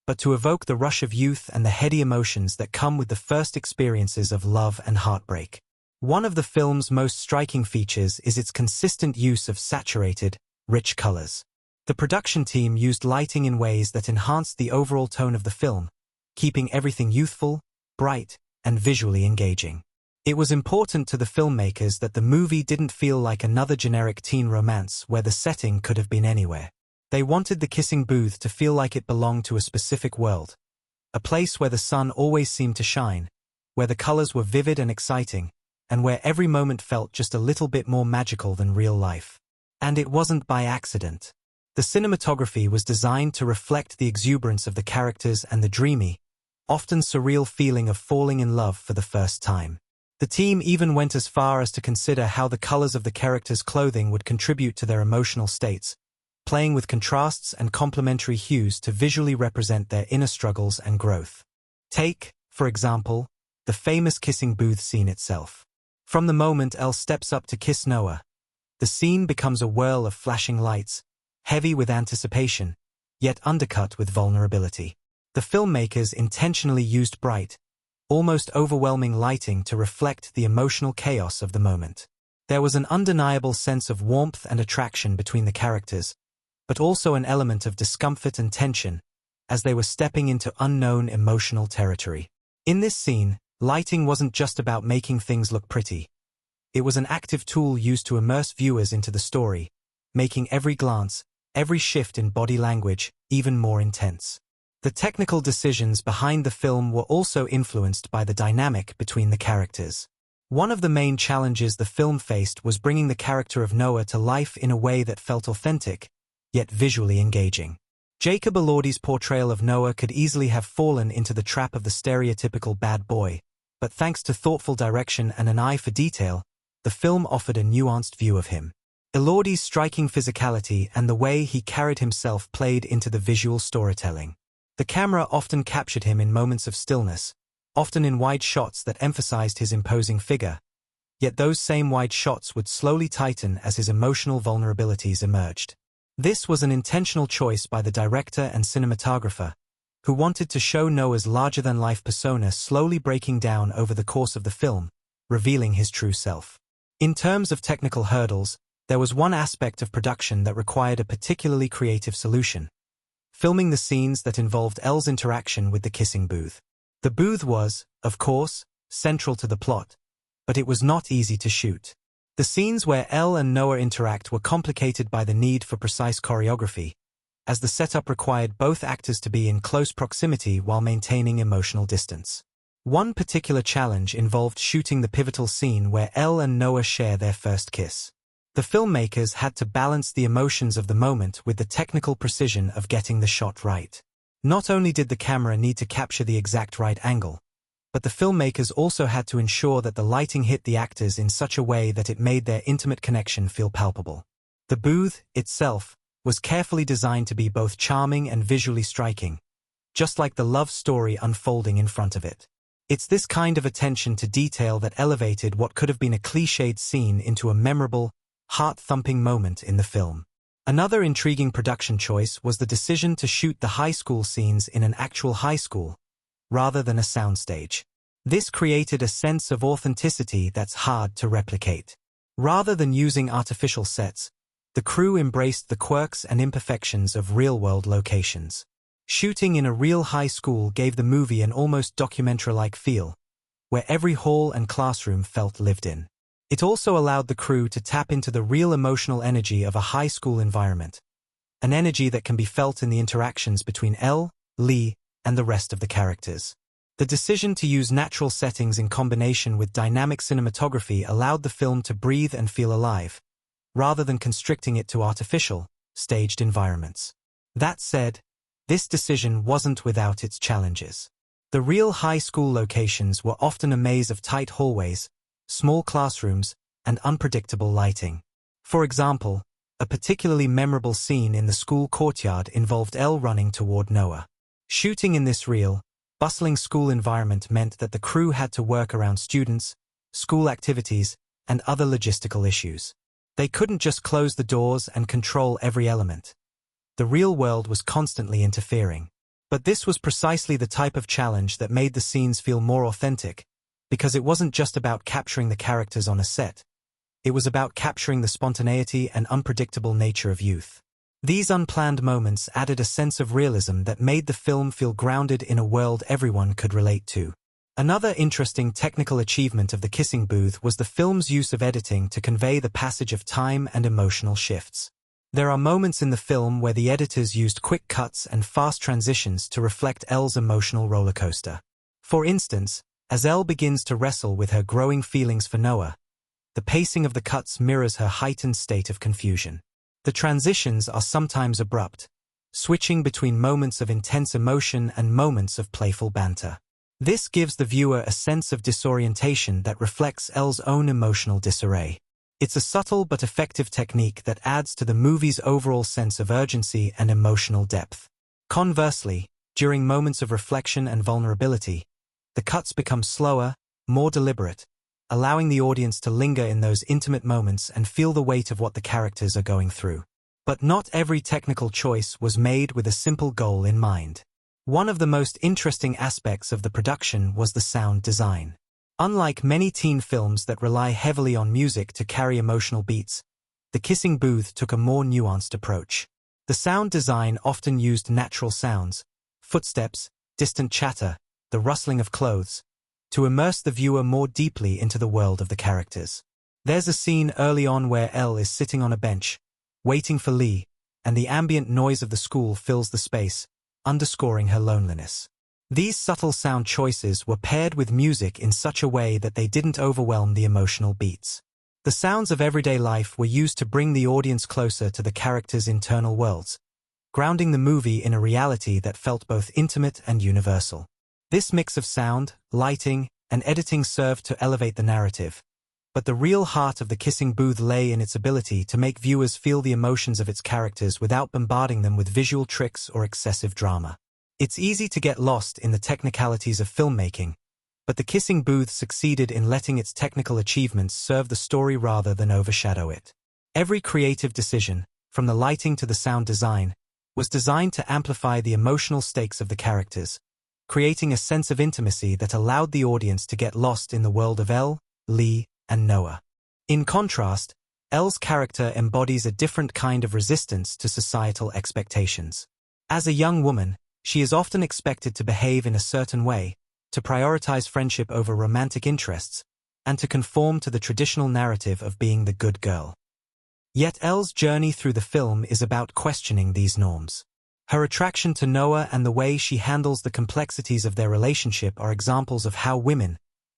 S1: but to evoke the rush of youth and the heady emotions that come with the first experiences of love and heartbreak. One of the film's most striking features is its consistent use of saturated, rich colors. The production team used lighting in ways that enhanced the overall tone of the film, keeping everything youthful, bright, and visually engaging. It was important to the filmmakers that the movie didn't feel like another generic teen romance where the setting could have been anywhere. They wanted The Kissing Booth to feel like it belonged to a specific world, a place where the sun always seemed to shine, where the colors were vivid and exciting, and where every moment felt just a little bit more magical than real life. And it wasn't by accident. The cinematography was designed to reflect the exuberance of the characters and the dreamy, often surreal feeling of falling in love for the first time. The team even went as far as to consider how the colors of the characters' clothing would contribute to their emotional states, playing with contrasts and complementary hues to visually represent their inner struggles and growth. Take, for example, the famous Kissing Booth scene itself. From the moment Elle steps up to kiss Noah, the scene becomes a whirl of flashing lights, heavy with anticipation, yet undercut with vulnerability. The filmmakers intentionally used bright, almost overwhelming lighting to reflect the emotional chaos of the moment. There was an undeniable sense of warmth and attraction between the characters, but also an element of discomfort and tension, as they were stepping into unknown emotional territory. In this scene, lighting wasn't just about making things look pretty. It was an active tool used to immerse viewers into the story, making every glance, every shift in body language, even more intense. The technical decisions behind the film were also influenced by the dynamic between the characters. One of the main challenges the film faced was bringing the character of Noah to life in a way that felt authentic, yet visually engaging. Jacob Elordi's portrayal of Noah could easily have fallen into the trap of the stereotypical bad boy, but thanks to thoughtful direction and an eye for detail, the film offered a nuanced view of him. Elordi's striking physicality and the way he carried himself played into the visual storytelling. The camera often captured him in moments of stillness, often in wide shots that emphasized his imposing figure, yet those same wide shots would slowly tighten as his emotional vulnerabilities emerged. This was an intentional choice by the director and cinematographer, who wanted to show Noah's larger-than-life persona slowly breaking down over the course of the film, revealing his true self. In terms of technical hurdles, there was one aspect of production that required a particularly creative solution: filming the scenes that involved Elle's interaction with the Kissing Booth. The booth was, of course, central to the plot, but it was not easy to shoot. The scenes where Elle and Noah interact were complicated by the need for precise choreography, as the setup required both actors to be in close proximity while maintaining emotional distance. One particular challenge involved shooting the pivotal scene where Elle and Noah share their first kiss. The filmmakers had to balance the emotions of the moment with the technical precision of getting the shot right. Not only did the camera need to capture the exact right angle, but the filmmakers also had to ensure that the lighting hit the actors in such a way that it made their intimate connection feel palpable. The booth, itself, was carefully designed to be both charming and visually striking, just like the love story unfolding in front of it. It's this kind of attention to detail that elevated what could have been a cliched scene into a memorable, heart-thumping moment in the film. Another intriguing production choice was the decision to shoot the high school scenes in an actual high school, rather than a soundstage. This created a sense of authenticity that's hard to replicate. Rather than using artificial sets, the crew embraced the quirks and imperfections of real-world locations. Shooting in a real high school gave the movie an almost documentary-like feel, where every hall and classroom felt lived in. It also allowed the crew to tap into the real emotional energy of a high school environment, an energy that can be felt in the interactions between Elle, Lee, and the rest of the characters. The decision to use natural settings in combination with dynamic cinematography allowed the film to breathe and feel alive, rather than constricting it to artificial, staged environments. That said, this decision wasn't without its challenges. The real high school locations were often a maze of tight hallways, small classrooms, and unpredictable lighting. For example, a particularly memorable scene in the school courtyard involved Elle running toward Noah. Shooting in this real, bustling school environment meant that the crew had to work around students, school activities, and other logistical issues. They couldn't just close the doors and control every element. The real world was constantly interfering. But this was precisely the type of challenge that made the scenes feel more authentic, because it wasn't just about capturing the characters on a set. It was about capturing the spontaneity and unpredictable nature of youth. These unplanned moments added a sense of realism that made the film feel grounded in a world everyone could relate to. Another interesting technical achievement of The Kissing Booth was the film's use of editing to convey the passage of time and emotional shifts. There are moments in the film where the editors used quick cuts and fast transitions to reflect Elle's emotional rollercoaster. For instance, as Elle begins to wrestle with her growing feelings for Noah, the pacing of the cuts mirrors her heightened state of confusion. The transitions are sometimes abrupt, switching between moments of intense emotion and moments of playful banter. This gives the viewer a sense of disorientation that reflects Elle's own emotional disarray. It's a subtle but effective technique that adds to the movie's overall sense of urgency and emotional depth. Conversely, during moments of reflection and vulnerability, the cuts become slower, more deliberate, allowing the audience to linger in those intimate moments and feel the weight of what the characters are going through. But not every technical choice was made with a simple goal in mind. One of the most interesting aspects of the production was the sound design. Unlike many teen films that rely heavily on music to carry emotional beats, The Kissing Booth took a more nuanced approach. The sound design often used natural sounds, footsteps, distant chatter, the rustling of clothes, to immerse the viewer more deeply into the world of the characters. There's a scene early on where Elle is sitting on a bench, waiting for Lee, and the ambient noise of the school fills the space, underscoring her loneliness. These subtle sound choices were paired with music in such a way that they didn't overwhelm the emotional beats. The sounds of everyday life were used to bring the audience closer to the characters' internal worlds, grounding the movie in a reality that felt both intimate and universal. This mix of sound, lighting, and editing served to elevate the narrative, but the real heart of The Kissing Booth lay in its ability to make viewers feel the emotions of its characters without bombarding them with visual tricks or excessive drama. It's easy to get lost in the technicalities of filmmaking, but The Kissing Booth succeeded in letting its technical achievements serve the story rather than overshadow it. Every creative decision, from the lighting to the sound design, was designed to amplify the emotional stakes of the characters, creating a sense of intimacy that allowed the audience to get lost in the world of Elle, Lee, and Noah. In contrast, Elle's character embodies a different kind of resistance to societal expectations. As a young woman, she is often expected to behave in a certain way, to prioritize friendship over romantic interests, and to conform to the traditional narrative of being the good girl. Yet Elle's journey through the film is about questioning these norms. Her attraction to Noah and the way she handles the complexities of their relationship are examples of how women,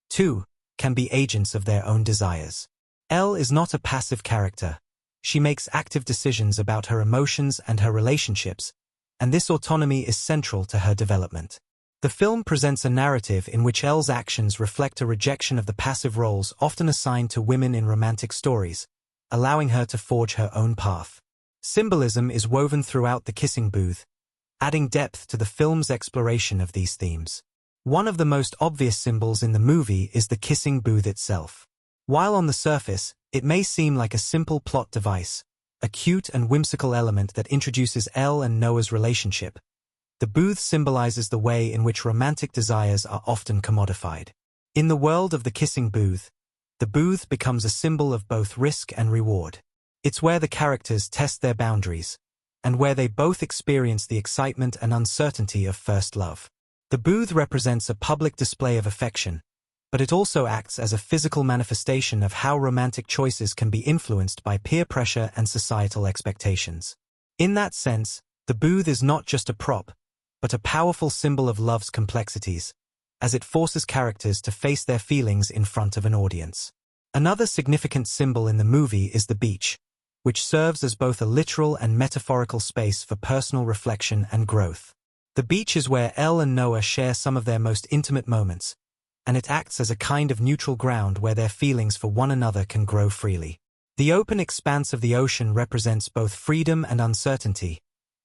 S1: too, can be agents of their own desires. Elle is not a passive character. She makes active decisions about her emotions and her relationships, and this autonomy is central to her development. The film presents a narrative in which Elle's actions reflect a rejection of the passive roles often assigned to women in romantic stories, allowing her to forge her own path. Symbolism is woven throughout the kissing booth, adding depth to the film's exploration of these themes. One of the most obvious symbols in the movie is the kissing booth itself. While on the surface, it may seem like a simple plot device, a cute and whimsical element that introduces Elle and Noah's relationship, the booth symbolizes the way in which romantic desires are often commodified. In the world of the kissing booth, the booth becomes a symbol of both risk and reward. It's where the characters test their boundaries, and where they both experience the excitement and uncertainty of first love. The booth represents a public display of affection, but it also acts as a physical manifestation of how romantic choices can be influenced by peer pressure and societal expectations. In that sense, the booth is not just a prop, but a powerful symbol of love's complexities, as it forces characters to face their feelings in front of an audience. Another significant symbol in the movie is the beach, which serves as both a literal and metaphorical space for personal reflection and growth. The beach is where Elle and Noah share some of their most intimate moments, and it acts as a kind of neutral ground where their feelings for one another can grow freely. The open expanse of the ocean represents both freedom and uncertainty,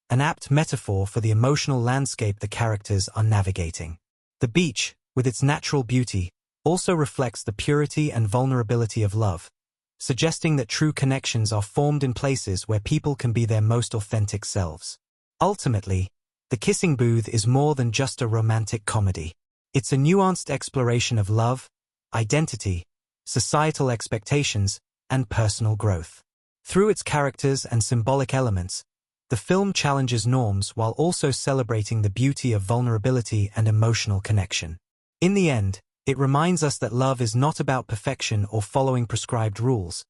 S1: an apt metaphor for the emotional landscape the characters are navigating. The beach, with its natural beauty, also reflects the purity and vulnerability of love, suggesting that true connections are formed in places where people can be their most authentic selves. Ultimately, the kissing booth is more than just a romantic comedy. It's a nuanced exploration of love, identity, societal expectations, and personal growth. Through its characters and symbolic elements, the film challenges norms while also celebrating the beauty of vulnerability and emotional connection. In the end, it reminds us that love is not about perfection or following prescribed rules,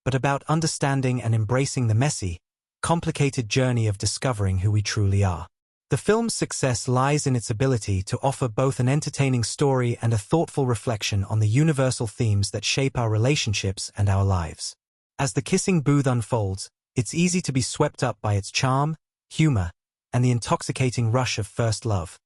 S1: but about understanding and embracing the messy, complicated journey of discovering who we truly are. The film's success lies in its ability to offer both an entertaining story and a thoughtful reflection on the universal themes that shape our relationships and our lives. As the kissing booth unfolds, it's easy to be swept up by its charm, humor, and the intoxicating rush of first love.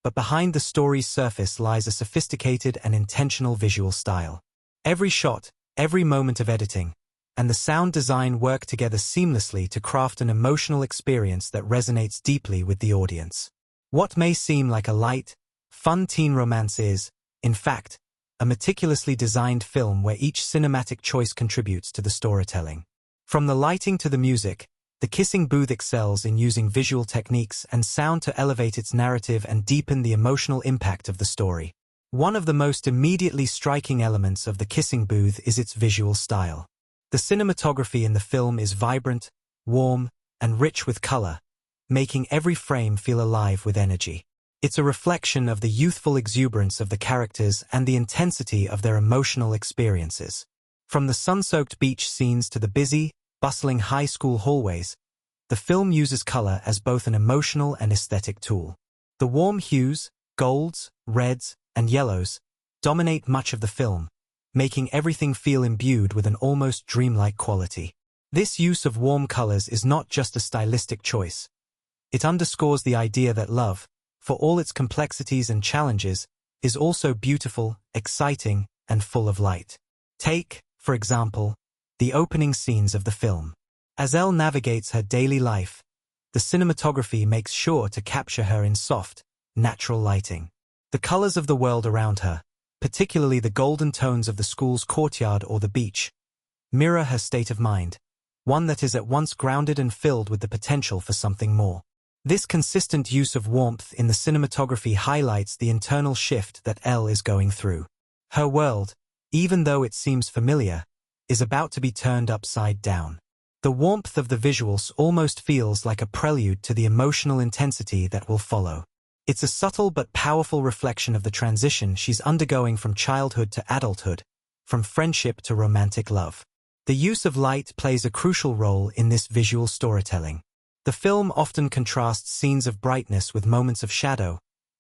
S1: But behind the story's surface lies a sophisticated and intentional visual style. Every shot, every moment of editing, and the sound design work together seamlessly to craft an emotional experience that resonates deeply with the audience. What may seem like a light, fun teen romance is, in fact, a meticulously designed film where each cinematic choice contributes to the storytelling. From the lighting to the music, the kissing booth excels in using visual techniques and sound to elevate its narrative and deepen the emotional impact of the story. One of the most immediately striking elements of the kissing booth is its visual style. The cinematography in the film is vibrant, warm, and rich with color, making every frame feel alive with energy. It's a reflection of the youthful exuberance of the characters and the intensity of their emotional experiences. From the sun-soaked beach scenes to the busy, bustling high school hallways, the film uses color as both an emotional and aesthetic tool. The warm hues, golds, reds, and yellows, dominate much of the film, making everything feel imbued with an almost dreamlike quality. This use of warm colors is not just a stylistic choice. It underscores the idea that love, for all its complexities and challenges, is also beautiful, exciting, and full of light. Take, for example, the opening scenes of the film. As Elle navigates her daily life, the cinematography makes sure to capture her in soft, natural lighting. The colors of the world around her, particularly the golden tones of the school's courtyard or the beach, mirror her state of mind, one that is at once grounded and filled with the potential for something more. This consistent use of warmth in the cinematography highlights the internal shift that Elle is going through. Her world, even though it seems familiar, is about to be turned upside down. The warmth of the visuals almost feels like a prelude to the emotional intensity that will follow. It's a subtle but powerful reflection of the transition she's undergoing from childhood to adulthood, from friendship to romantic love. The use of light plays a crucial role in this visual storytelling. The film often contrasts scenes of brightness with moments of shadow,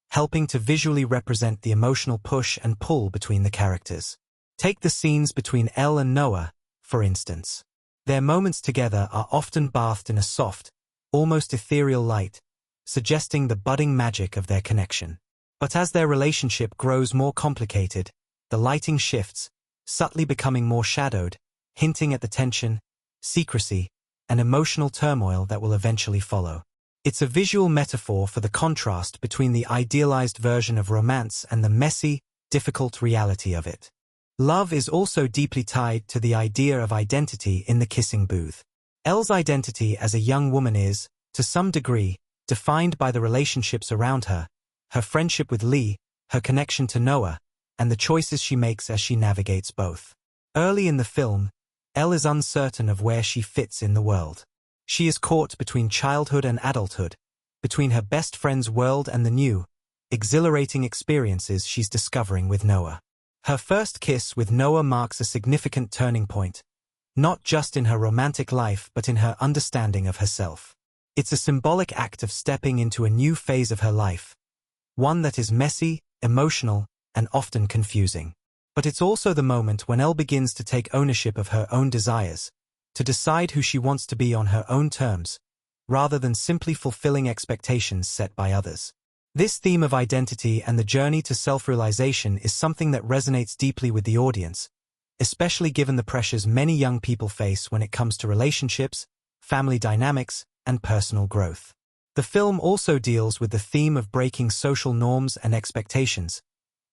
S1: helping to visually represent the emotional push and pull between the characters. Take the scenes between Elle and Noah, for instance. Their moments together are often bathed in a soft, almost ethereal light, suggesting the budding magic of their connection. But as their relationship grows more complicated, the lighting shifts, subtly becoming more shadowed, hinting at the tension, secrecy, and emotional turmoil that will eventually follow. It's a visual metaphor for the contrast between the idealized version of romance and the messy, difficult reality of it. Love is also deeply tied to the idea of identity in the kissing booth. Elle's identity as a young woman is, to some degree, defined by the relationships around her, her friendship with Lee, her connection to Noah, and the choices she makes as she navigates both. Early in the film, Elle is uncertain of where she fits in the world. She is caught between childhood and adulthood, between her best friend's world and the new, exhilarating experiences she's discovering with Noah. Her first kiss with Noah marks a significant turning point, not just in her romantic life but in her understanding of herself. It's a symbolic act of stepping into a new phase of her life, one that is messy, emotional, and often confusing. But it's also the moment when Elle begins to take ownership of her own desires, to decide who she wants to be on her own terms, rather than simply fulfilling expectations set by others. This theme of identity and the journey to self-realization is something that resonates deeply with the audience, especially given the pressures many young people face when it comes to relationships, family dynamics, and personal growth. The film also deals with the theme of breaking social norms and expectations,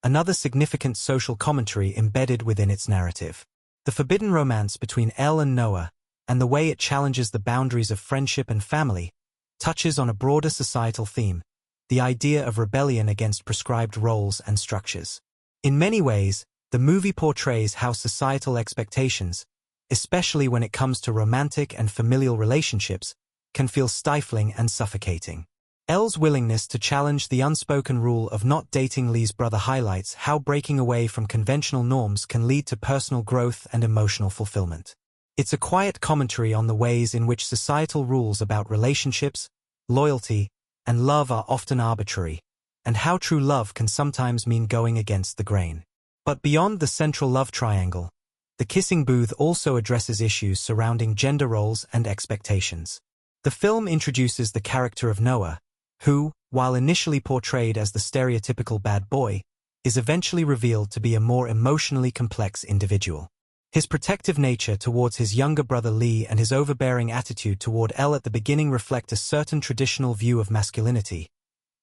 S1: another significant social commentary embedded within its narrative. The forbidden romance between Elle and Noah, and the way it challenges the boundaries of friendship and family, touches on a broader societal theme, the idea of rebellion against prescribed roles and structures. In many ways, the movie portrays how societal expectations, especially when it comes to romantic and familial relationships, can feel stifling and suffocating. Elle's willingness to challenge the unspoken rule of not dating Lee's brother highlights how breaking away from conventional norms can lead to personal growth and emotional fulfillment. It's a quiet commentary on the ways in which societal rules about relationships, loyalty, and love are often arbitrary, and how true love can sometimes mean going against the grain. But beyond the central love triangle, the kissing booth also addresses issues surrounding gender roles and expectations. The film introduces the character of Noah, who, while initially portrayed as the stereotypical bad boy, is eventually revealed to be a more emotionally complex individual. His protective nature towards his younger brother Lee and his overbearing attitude toward Elle at the beginning reflect a certain traditional view of masculinity,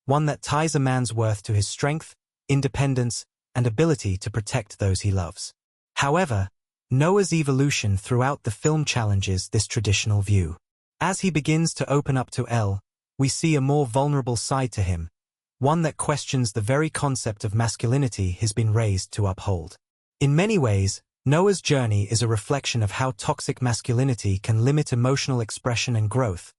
S1: one that ties a man's worth to his strength, independence, and ability to protect those he loves. However, Noah's evolution throughout the film challenges this traditional view. As he begins to open up to Elle, we see a more vulnerable side to him, one that questions the very concept of masculinity he's been raised to uphold. In many ways, Noah's journey is a reflection of how toxic masculinity can limit emotional expression and growth,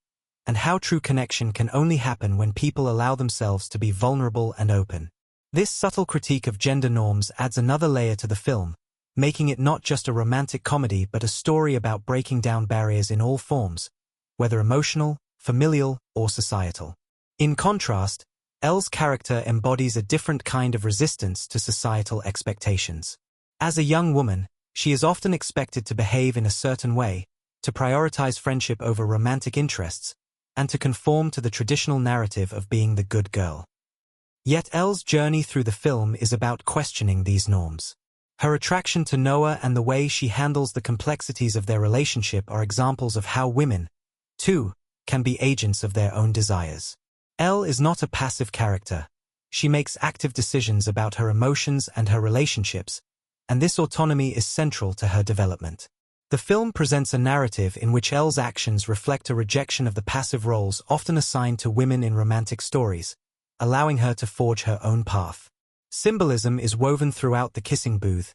S1: and how true connection can only happen when people allow themselves to be vulnerable and open. This subtle critique of gender norms adds another layer to the film, making it not just a romantic comedy but a story about breaking down barriers in all forms, whether emotional, familial, or societal. In contrast, Elle's character embodies a different kind of resistance to societal expectations. As a young woman, she is often expected to behave in a certain way, to prioritize friendship over romantic interests, and to conform to the traditional narrative of being the good girl. Yet Elle's journey through the film is about questioning these norms. Her attraction to Noah and the way she handles the complexities of their relationship are examples of how women, too, can be agents of their own desires. Elle is not a passive character. She makes active decisions about her emotions and her relationships, and this autonomy is central to her development. The film presents a narrative in which Elle's actions reflect a rejection of the passive roles often assigned to women in romantic stories, allowing her to forge her own path. Symbolism is woven throughout the kissing booth,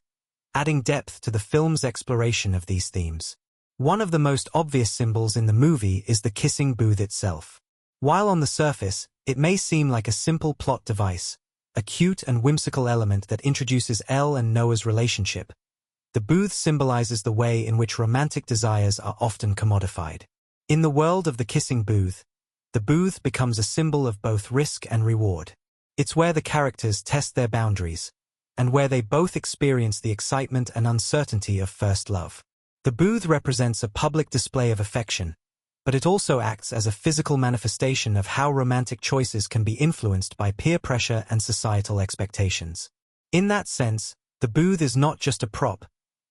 S1: adding depth to the film's exploration of these themes. One of the most obvious symbols in the movie is the kissing booth itself. While on the surface, it may seem like a simple plot device, a cute and whimsical element that introduces Elle and Noah's relationship, the booth symbolizes the way in which romantic desires are often commodified. In the world of the kissing booth, the booth becomes a symbol of both risk and reward. It's where the characters test their boundaries, and where they both experience the excitement and uncertainty of first love. The booth represents a public display of affection, but it also acts as a physical manifestation of how romantic choices can be influenced by peer pressure and societal expectations. In that sense, the booth is not just a prop,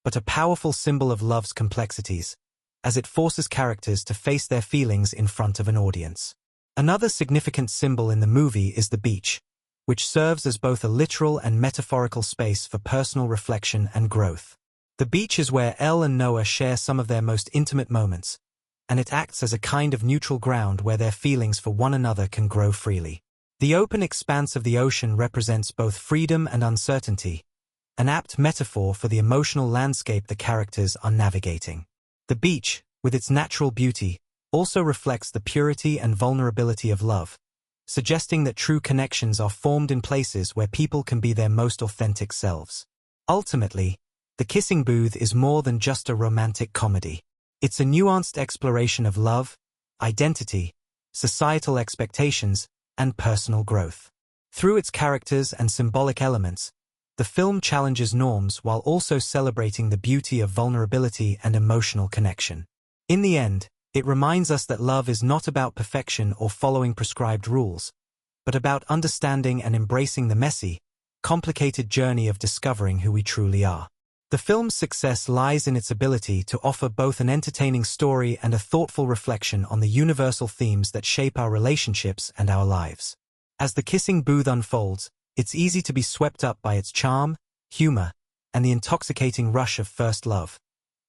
S1: but a powerful symbol of love's complexities, as it forces characters to face their feelings in front of an audience. Another significant symbol in the movie is the beach, which serves as both a literal and metaphorical space for personal reflection and growth. The beach is where Elle and Noah share some of their most intimate moments, and it acts as a kind of neutral ground where their feelings for one another can grow freely. The open expanse of the ocean represents both freedom and uncertainty, an apt metaphor for the emotional landscape the characters are navigating. The beach, with its natural beauty, also reflects the purity and vulnerability of love, suggesting that true connections are formed in places where people can be their most authentic selves. Ultimately, The Kissing Booth is more than just a romantic comedy. It's a nuanced exploration of love, identity, societal expectations, and personal growth. Through its characters and symbolic elements, the film challenges norms while also celebrating the beauty of vulnerability and emotional connection. In the end, it reminds us that love is not about perfection or following prescribed rules, but about understanding and embracing the messy, complicated journey of discovering who we truly are. The film's success lies in its ability to offer both an entertaining story and a thoughtful reflection on the universal themes that shape our relationships and our lives. As The Kissing Booth unfolds, it's easy to be swept up by its charm, humor, and the intoxicating rush of first love.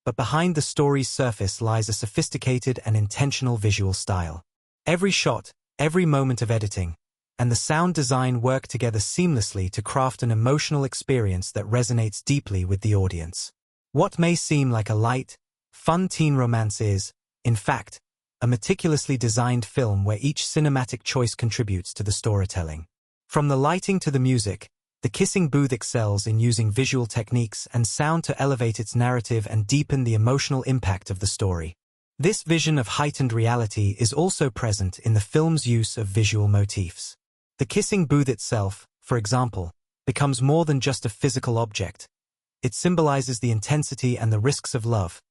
S1: But behind the story's surface lies a sophisticated and intentional visual style. Every shot, every moment of editing, and the sound design work together seamlessly to craft an emotional experience that resonates deeply with the audience. What may seem like a light, fun teen romance is, in fact, a meticulously designed film where each cinematic choice contributes to the storytelling. From the lighting to the music, The Kissing Booth excels in using visual techniques and sound to elevate its narrative and deepen the emotional impact of the story. This vision of heightened reality is also present in the film's use of visual motifs. The Kissing Booth itself, for example, becomes more than just a physical object. It symbolizes the intensity and the risks of love,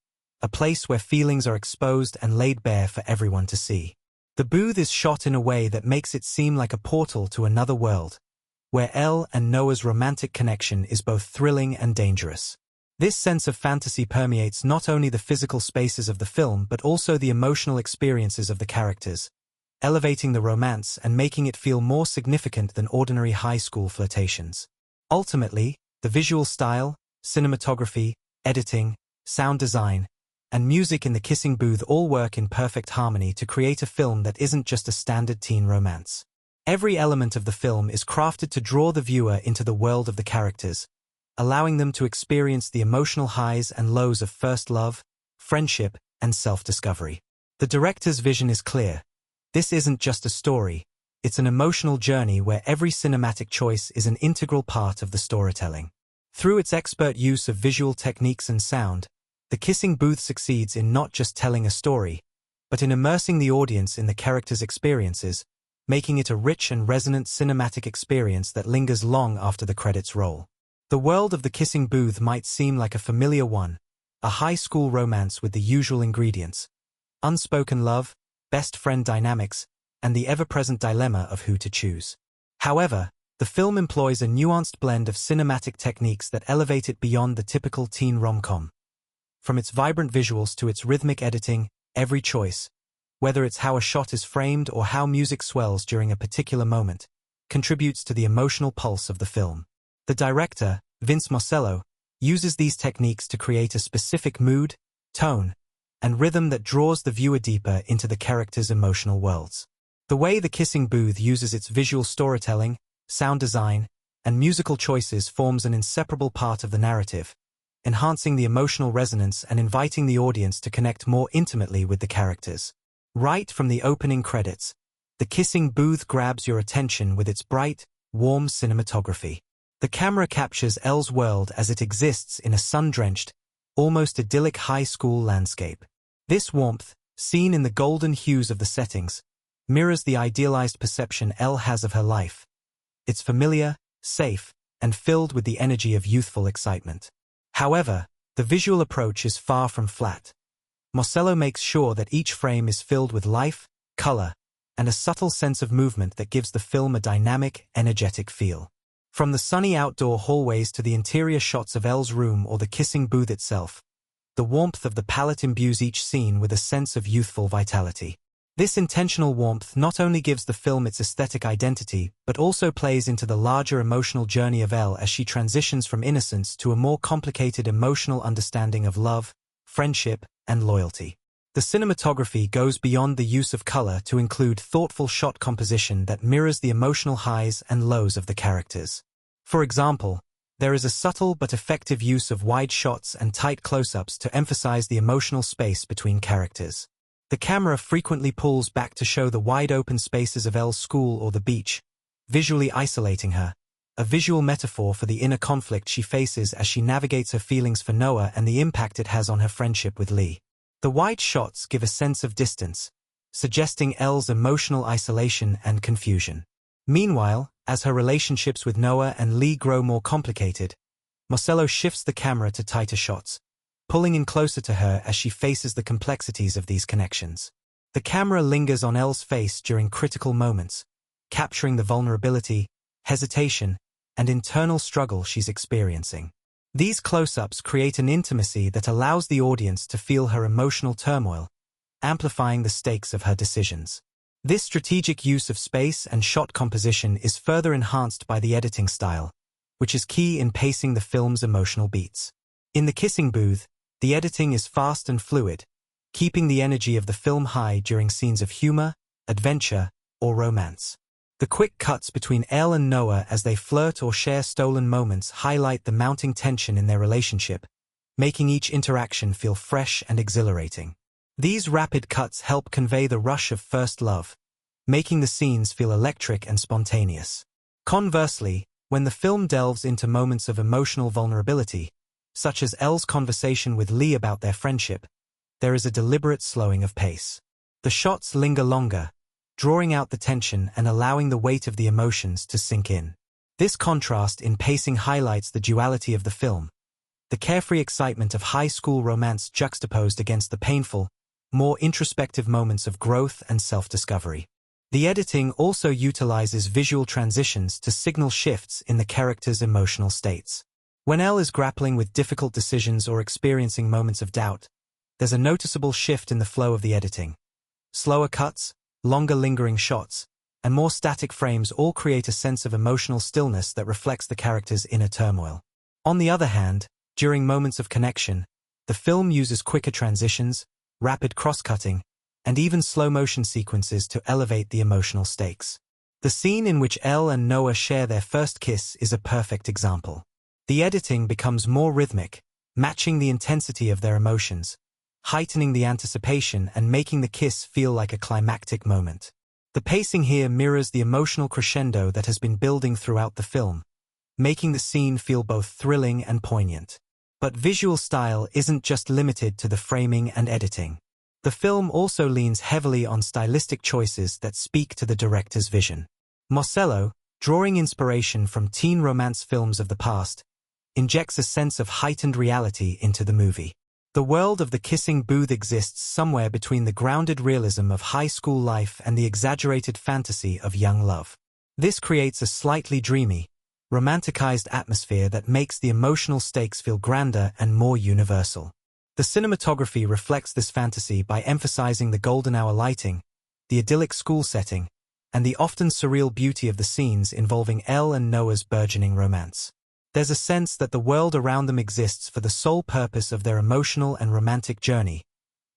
S1: a place where feelings are exposed and laid bare for everyone to see. The booth is shot in a way that makes it seem like a portal to another world, where Elle and Noah's romantic connection is both thrilling and dangerous. This sense of fantasy permeates not only the physical spaces of the film but also the emotional experiences of the characters, elevating the romance and making it feel more significant than ordinary high school flirtations. Ultimately, the visual style, cinematography, editing, sound design, and music in The Kissing Booth all work in perfect harmony to create a film that isn't just a standard teen romance. Every element of the film is crafted to draw the viewer into the world of the characters, allowing them to experience the emotional highs and lows of first love, friendship, and self-discovery. The director's vision is clear. This isn't just a story, it's an emotional journey where every cinematic choice is an integral part of the storytelling. Through its expert use of visual techniques and sound, The Kissing Booth succeeds in not just telling a story, but in immersing the audience in the characters' experiences, making it a rich and resonant cinematic experience that lingers long after the credits roll. The world of The Kissing Booth might seem like a familiar one, a high school romance with the usual ingredients: unspoken love, best friend dynamics, and the ever-present dilemma of who to choose. However, the film employs a nuanced blend of cinematic techniques that elevate it beyond the typical teen rom-com. From its vibrant visuals to its rhythmic editing, every choice, whether it's how a shot is framed or how music swells during a particular moment, contributes to the emotional pulse of the film. The director, Marcello, uses these techniques to create a specific mood, tone, and rhythm that draws the viewer deeper into the characters' emotional worlds. The way The Kissing Booth uses its visual storytelling, sound design, and musical choices forms an inseparable part of the narrative, enhancing the emotional resonance and inviting the audience to connect more intimately with the characters. Right from the opening credits, The Kissing Booth grabs your attention with its bright, warm cinematography. The camera captures Elle's world as it exists in a sun-drenched, almost idyllic high school landscape. This warmth, seen in the golden hues of the settings, mirrors the idealized perception Elle has of her life. It's familiar, safe, and filled with the energy of youthful excitement. However, the visual approach is far from flat. Marcello makes sure that each frame is filled with life, color, and a subtle sense of movement that gives the film a dynamic, energetic feel. From the sunny outdoor hallways to the interior shots of Elle's room or the kissing booth itself, the warmth of the palette imbues each scene with a sense of youthful vitality. This intentional warmth not only gives the film its aesthetic identity, but also plays into the larger emotional journey of Elle as she transitions from innocence to a more complicated emotional understanding of love, friendship, and loyalty. The cinematography goes beyond the use of color to include thoughtful shot composition that mirrors the emotional highs and lows of the characters. For example, there is a subtle but effective use of wide shots and tight close-ups to emphasize the emotional space between characters. The camera frequently pulls back to show the wide-open spaces of Elle's school or the beach, visually isolating her, a visual metaphor for the inner conflict she faces as she navigates her feelings for Noah and the impact it has on her friendship with Lee. The wide shots give a sense of distance, suggesting Elle's emotional isolation and confusion. Meanwhile, as her relationships with Noah and Lee grow more complicated, Marcello shifts the camera to tighter shots, pulling in closer to her as she faces the complexities of these connections. The camera lingers on Elle's face during critical moments, capturing the vulnerability, hesitation, and internal struggle she's experiencing. These close-ups create an intimacy that allows the audience to feel her emotional turmoil, amplifying the stakes of her decisions. This strategic use of space and shot composition is further enhanced by the editing style, which is key in pacing the film's emotional beats. In the kissing booth, the editing is fast and fluid, keeping the energy of the film high during scenes of humor, adventure, or romance. The quick cuts between Elle and Noah as they flirt or share stolen moments highlight the mounting tension in their relationship, making each interaction feel fresh and exhilarating. These rapid cuts help convey the rush of first love, making the scenes feel electric and spontaneous. Conversely, when the film delves into moments of emotional vulnerability, such as Elle's conversation with Lee about their friendship, there is a deliberate slowing of pace. The shots linger longer, drawing out the tension and allowing the weight of the emotions to sink in. This contrast in pacing highlights the duality of the film, the carefree excitement of high school romance juxtaposed against the painful, more introspective moments of growth and self-discovery. The editing also utilizes visual transitions to signal shifts in the characters' emotional states. When Elle is grappling with difficult decisions or experiencing moments of doubt, there's a noticeable shift in the flow of the editing. Slower cuts, longer lingering shots, and more static frames all create a sense of emotional stillness that reflects the character's inner turmoil. On the other hand, during moments of connection, the film uses quicker transitions, rapid cross-cutting, and even slow-motion sequences to elevate the emotional stakes. The scene in which Elle and Noah share their first kiss is a perfect example. The editing becomes more rhythmic, matching the intensity of their emotions, heightening the anticipation and making the kiss feel like a climactic moment. The pacing here mirrors the emotional crescendo that has been building throughout the film, making the scene feel both thrilling and poignant. But visual style isn't just limited to the framing and editing. The film also leans heavily on stylistic choices that speak to the director's vision. Marcello, drawing inspiration from teen romance films of the past, injects a sense of heightened reality into the movie. The world of the kissing booth exists somewhere between the grounded realism of high school life and the exaggerated fantasy of young love. This creates a slightly dreamy, romanticized atmosphere that makes the emotional stakes feel grander and more universal. The cinematography reflects this fantasy by emphasizing the golden hour lighting, the idyllic school setting, and the often surreal beauty of the scenes involving Elle and Noah's burgeoning romance. There's a sense that the world around them exists for the sole purpose of their emotional and romantic journey,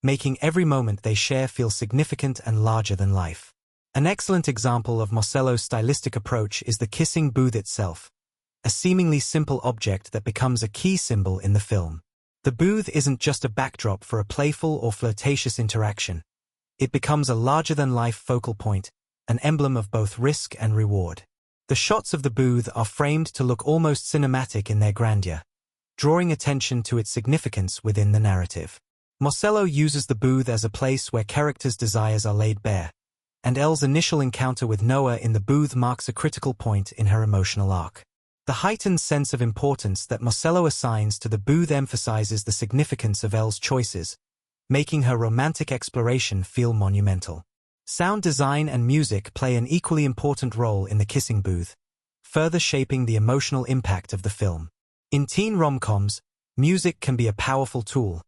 S1: making every moment they share feel significant and larger than life. An excellent example of Marcello's stylistic approach is the kissing booth itself, a seemingly simple object that becomes a key symbol in the film. The booth isn't just a backdrop for a playful or flirtatious interaction. It becomes a larger-than-life focal point, an emblem of both risk and reward. The shots of the booth are framed to look almost cinematic in their grandeur, drawing attention to its significance within the narrative. Marcello uses the booth as a place where characters' desires are laid bare, and Elle's initial encounter with Noah in the booth marks a critical point in her emotional arc. The heightened sense of importance that Marcello assigns to the booth emphasizes the significance of Elle's choices, making her romantic exploration feel monumental. Sound design and music play an equally important role in the kissing booth, further shaping the emotional impact of the film. In teen rom-coms, music can be a powerful tool,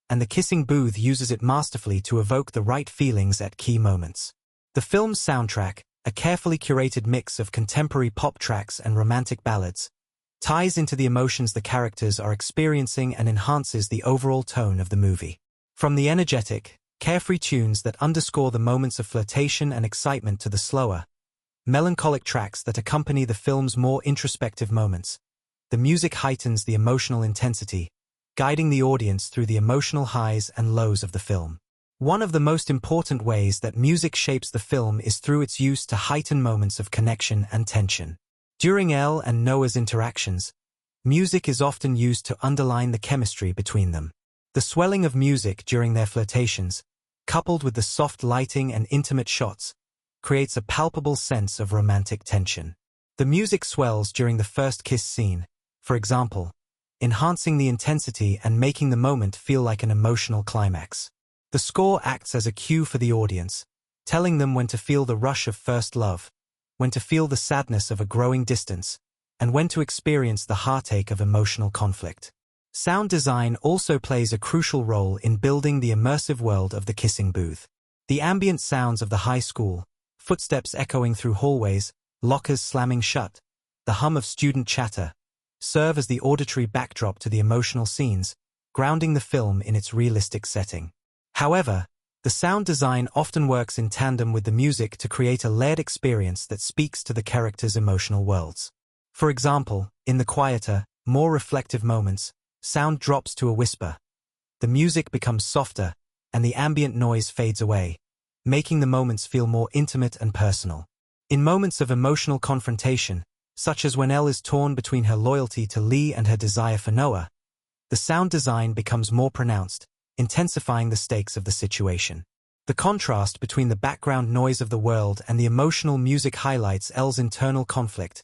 S1: and the kissing booth uses it masterfully to evoke the right feelings at key moments. The film's soundtrack, a carefully curated mix of contemporary pop tracks and romantic ballads, ties into the emotions the characters are experiencing and enhances the overall tone of the movie. From the energetic, carefree tunes that underscore the moments of flirtation and excitement to the slower, melancholic tracks that accompany the film's more introspective moments, the music heightens the emotional intensity, guiding the audience through the emotional highs and lows of the film. One of the most important ways that music shapes the film is through its use to heighten moments of connection and tension. During Elle and Noah's interactions, music is often used to underline the chemistry between them. The swelling of music during their flirtations, coupled with the soft lighting and intimate shots, creates a palpable sense of romantic tension. The music swells during the first kiss scene, for example, enhancing the intensity and making the moment feel like an emotional climax. The score acts as a cue for the audience, telling them when to feel the rush of first love, when to feel the sadness of a growing distance, and when to experience the heartache of emotional conflict. Sound design also plays a crucial role in building the immersive world of the kissing booth. The ambient sounds of the high school, footsteps echoing through hallways, lockers slamming shut, the hum of student chatter, serve as the auditory backdrop to the emotional scenes, grounding the film in its realistic setting. However, the sound design often works in tandem with the music to create a layered experience that speaks to the characters' emotional worlds. For example, in the quieter, more reflective moments, sound drops to a whisper. The music becomes softer, and the ambient noise fades away, making the moments feel more intimate and personal. In moments of emotional confrontation, such as when Elle is torn between her loyalty to Lee and her desire for Noah, the sound design becomes more pronounced, intensifying the stakes of the situation. The contrast between the background noise of the world and the emotional music highlights Elle's internal conflict,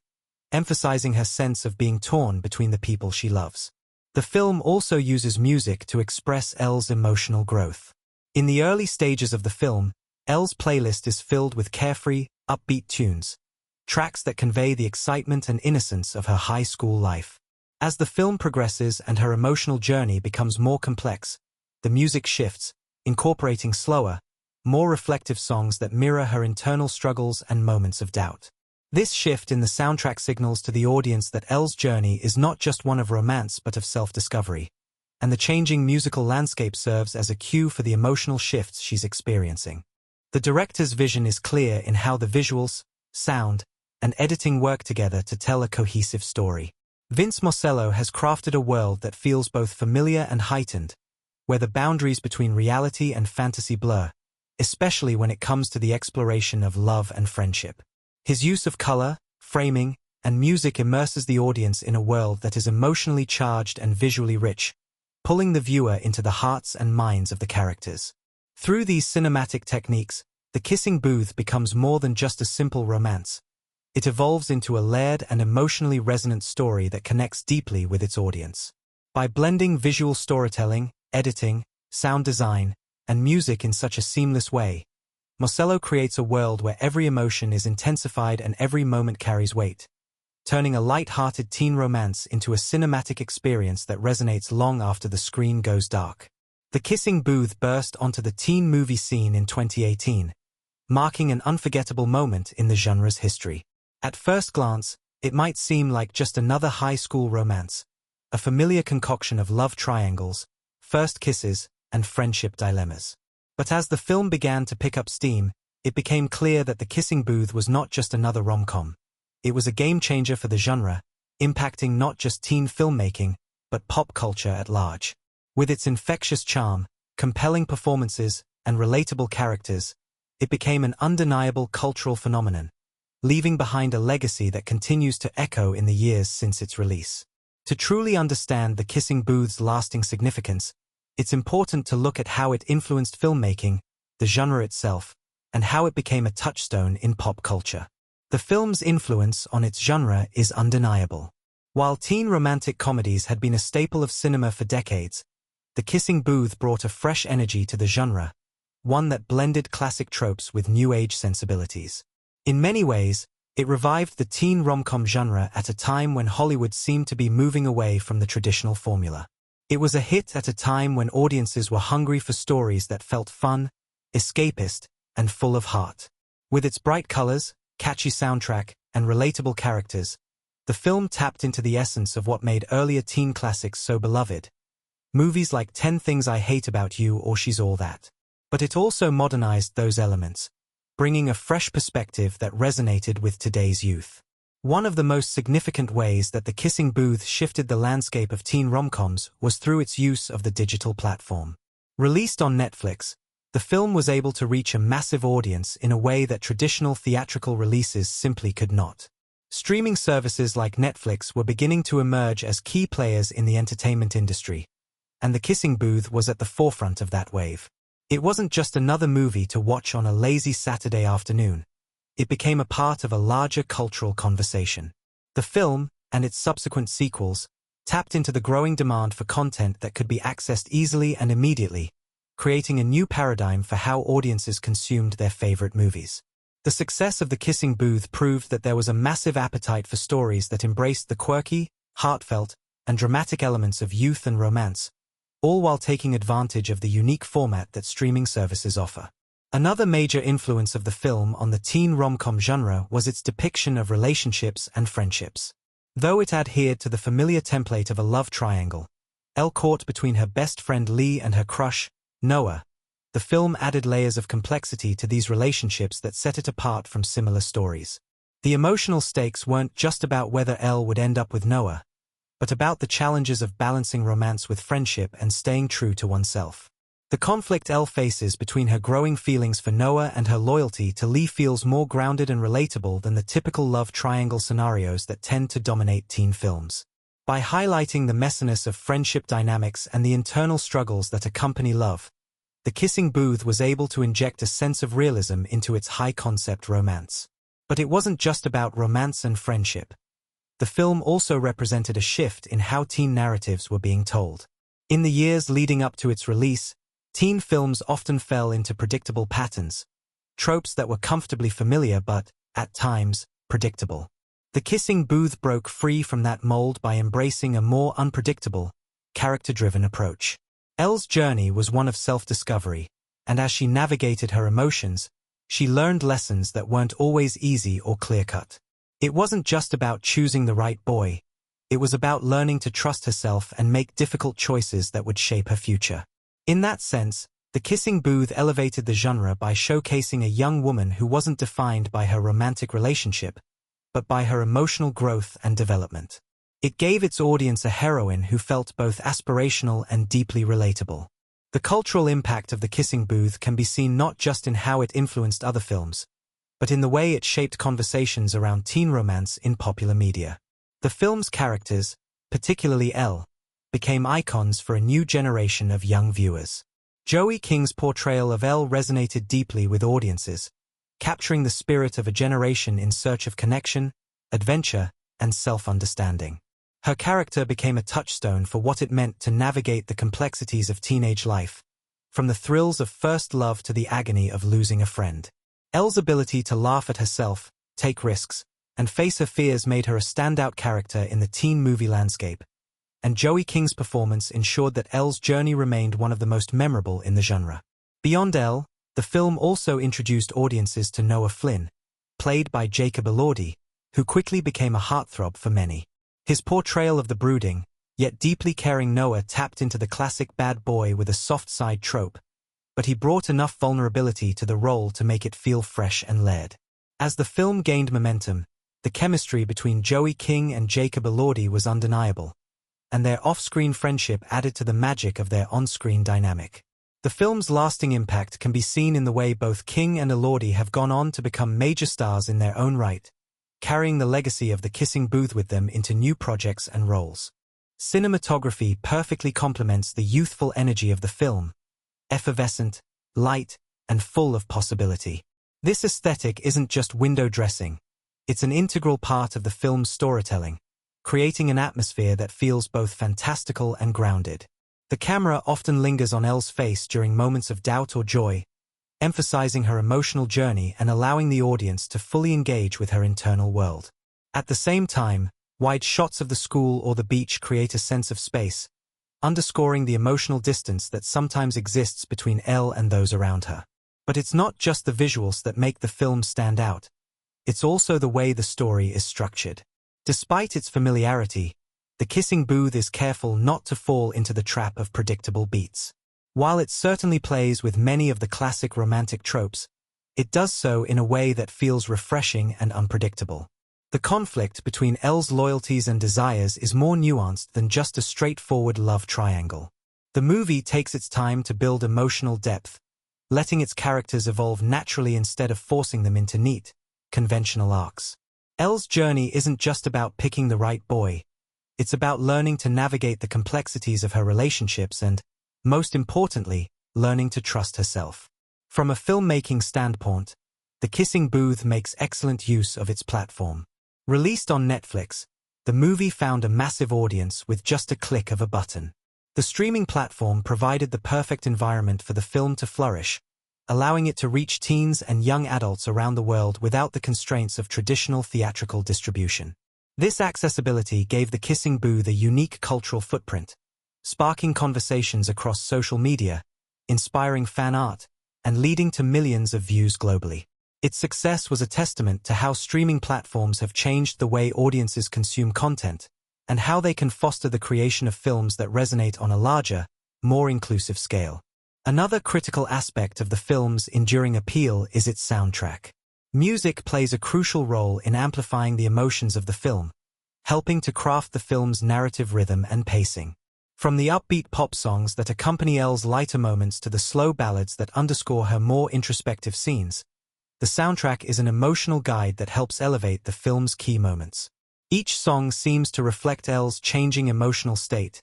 S1: emphasizing her sense of being torn between the people she loves. The film also uses music to express Elle's emotional growth. In the early stages of the film, Elle's playlist is filled with carefree, upbeat tunes, tracks that convey the excitement and innocence of her high school life. As the film progresses and her emotional journey becomes more complex, the music shifts, incorporating slower, more reflective songs that mirror her internal struggles and moments of doubt. This shift in the soundtrack signals to the audience that Elle's journey is not just one of romance but of self-discovery, and the changing musical landscape serves as a cue for the emotional shifts she's experiencing. The director's vision is clear in how the visuals, sound, and editing work together to tell a cohesive story. Vince Marcello has crafted a world that feels both familiar and heightened, where the boundaries between reality and fantasy blur, especially when it comes to the exploration of love and friendship. His use of color, framing, and music immerses the audience in a world that is emotionally charged and visually rich, pulling the viewer into the hearts and minds of the characters. Through these cinematic techniques, The Kissing Booth becomes more than just a simple romance. It evolves into a layered and emotionally resonant story that connects deeply with its audience. By blending visual storytelling, editing, sound design, and music in such a seamless way, Marcello creates a world where every emotion is intensified and every moment carries weight, turning a light-hearted teen romance into a cinematic experience that resonates long after the screen goes dark. The Kissing Booth burst onto the teen movie scene in 2018, marking an unforgettable moment in the genre's history. At first glance, it might seem like just another high school romance, a familiar concoction of love triangles, first kisses, and friendship dilemmas. But as the film began to pick up steam, it became clear that The Kissing Booth was not just another rom-com. It was a game-changer for the genre, impacting not just teen filmmaking, but pop culture at large. With its infectious charm, compelling performances, and relatable characters, it became an undeniable cultural phenomenon, leaving behind a legacy that continues to echo in the years since its release. To truly understand The Kissing Booth's lasting significance, it's important to look at how it influenced filmmaking, the genre itself, and how it became a touchstone in pop culture. The film's influence on its genre is undeniable. While teen romantic comedies had been a staple of cinema for decades, The Kissing Booth brought a fresh energy to the genre, one that blended classic tropes with new-age sensibilities. In many ways, it revived the teen rom-com genre at a time when Hollywood seemed to be moving away from the traditional formula. It was a hit at a time when audiences were hungry for stories that felt fun, escapist, and full of heart. With its bright colors, catchy soundtrack, and relatable characters, the film tapped into the essence of what made earlier teen classics so beloved. Movies like 10 Things I Hate About You or She's All That. But it also modernized those elements, bringing a fresh perspective that resonated with today's youth. One of the most significant ways that The Kissing Booth shifted the landscape of teen rom-coms was through its use of the digital platform. Released on Netflix, the film was able to reach a massive audience in a way that traditional theatrical releases simply could not. Streaming services like Netflix were beginning to emerge as key players in the entertainment industry, and The Kissing Booth was at the forefront of that wave. It wasn't just another movie to watch on a lazy Saturday afternoon. It became a part of a larger cultural conversation. The film, and its subsequent sequels, tapped into the growing demand for content that could be accessed easily and immediately, creating a new paradigm for how audiences consumed their favorite movies. The success of The Kissing Booth proved that there was a massive appetite for stories that embraced the quirky, heartfelt, and dramatic elements of youth and romance, all while taking advantage of the unique format that streaming services offer. Another major influence of the film on the teen rom-com genre was its depiction of relationships and friendships. Though it adhered to the familiar template of a love triangle, Elle caught between her best friend Lee and her crush, Noah, the film added layers of complexity to these relationships that set it apart from similar stories. The emotional stakes weren't just about whether Elle would end up with Noah, but about the challenges of balancing romance with friendship and staying true to oneself. The conflict Elle faces between her growing feelings for Noah and her loyalty to Lee feels more grounded and relatable than the typical love triangle scenarios that tend to dominate teen films. By highlighting the messiness of friendship dynamics and the internal struggles that accompany love, The Kissing Booth was able to inject a sense of realism into its high-concept romance. But it wasn't just about romance and friendship. The film also represented a shift in how teen narratives were being told. In the years leading up to its release, teen films often fell into predictable patterns, tropes that were comfortably familiar but, at times, predictable. The Kissing Booth broke free from that mold by embracing a more unpredictable, character-driven approach. Elle's journey was one of self-discovery, and as she navigated her emotions, she learned lessons that weren't always easy or clear-cut. It wasn't just about choosing the right boy. It was about learning to trust herself and make difficult choices that would shape her future. In that sense, The Kissing Booth elevated the genre by showcasing a young woman who wasn't defined by her romantic relationship, but by her emotional growth and development. It gave its audience a heroine who felt both aspirational and deeply relatable. The cultural impact of The Kissing Booth can be seen not just in how it influenced other films, but in the way it shaped conversations around teen romance in popular media. The film's characters, particularly Elle, became icons for a new generation of young viewers. Joey King's portrayal of Elle resonated deeply with audiences, capturing the spirit of a generation in search of connection, adventure, and self-understanding. Her character became a touchstone for what it meant to navigate the complexities of teenage life, from the thrills of first love to the agony of losing a friend. Elle's ability to laugh at herself, take risks, and face her fears made her a standout character in the teen movie landscape, and Joey King's performance ensured that Elle's journey remained one of the most memorable in the genre. Beyond Elle, the film also introduced audiences to Noah Flynn, played by Jacob Elordi, who quickly became a heartthrob for many. His portrayal of the brooding, yet deeply caring Noah tapped into the classic bad boy with a soft side trope, but he brought enough vulnerability to the role to make it feel fresh and layered. As the film gained momentum, the chemistry between Joey King and Jacob Elordi was undeniable, and their off-screen friendship added to the magic of their on-screen dynamic. The film's lasting impact can be seen in the way both King and Elordi have gone on to become major stars in their own right, carrying the legacy of the kissing booth with them into new projects and roles. Cinematography perfectly complements the youthful energy of the film, effervescent, light, and full of possibility. This aesthetic isn't just window dressing, it's an integral part of the film's storytelling, creating an atmosphere that feels both fantastical and grounded. The camera often lingers on Elle's face during moments of doubt or joy, emphasizing her emotional journey and allowing the audience to fully engage with her internal world. At the same time, wide shots of the school or the beach create a sense of space, underscoring the emotional distance that sometimes exists between Elle and those around her. But it's not just the visuals that make the film stand out. It's also the way the story is structured. Despite its familiarity, The Kissing Booth is careful not to fall into the trap of predictable beats. While it certainly plays with many of the classic romantic tropes, it does so in a way that feels refreshing and unpredictable. The conflict between Elle's loyalties and desires is more nuanced than just a straightforward love triangle. The movie takes its time to build emotional depth, letting its characters evolve naturally instead of forcing them into neat, conventional arcs. Elle's journey isn't just about picking the right boy. It's about learning to navigate the complexities of her relationships and, most importantly, learning to trust herself. From a filmmaking standpoint, The Kissing Booth makes excellent use of its platform. Released on Netflix, the movie found a massive audience with just a click of a button. The streaming platform provided the perfect environment for the film to flourish, allowing it to reach teens and young adults around the world without the constraints of traditional theatrical distribution. This accessibility gave The Kissing Booth a unique cultural footprint, sparking conversations across social media, inspiring fan art, and leading to millions of views globally. Its success was a testament to how streaming platforms have changed the way audiences consume content, and how they can foster the creation of films that resonate on a larger, more inclusive scale. Another critical aspect of the film's enduring appeal is its soundtrack. Music plays a crucial role in amplifying the emotions of the film, helping to craft the film's narrative rhythm and pacing. From the upbeat pop songs that accompany Elle's lighter moments to the slow ballads that underscore her more introspective scenes, the soundtrack is an emotional guide that helps elevate the film's key moments. Each song seems to reflect Elle's changing emotional state,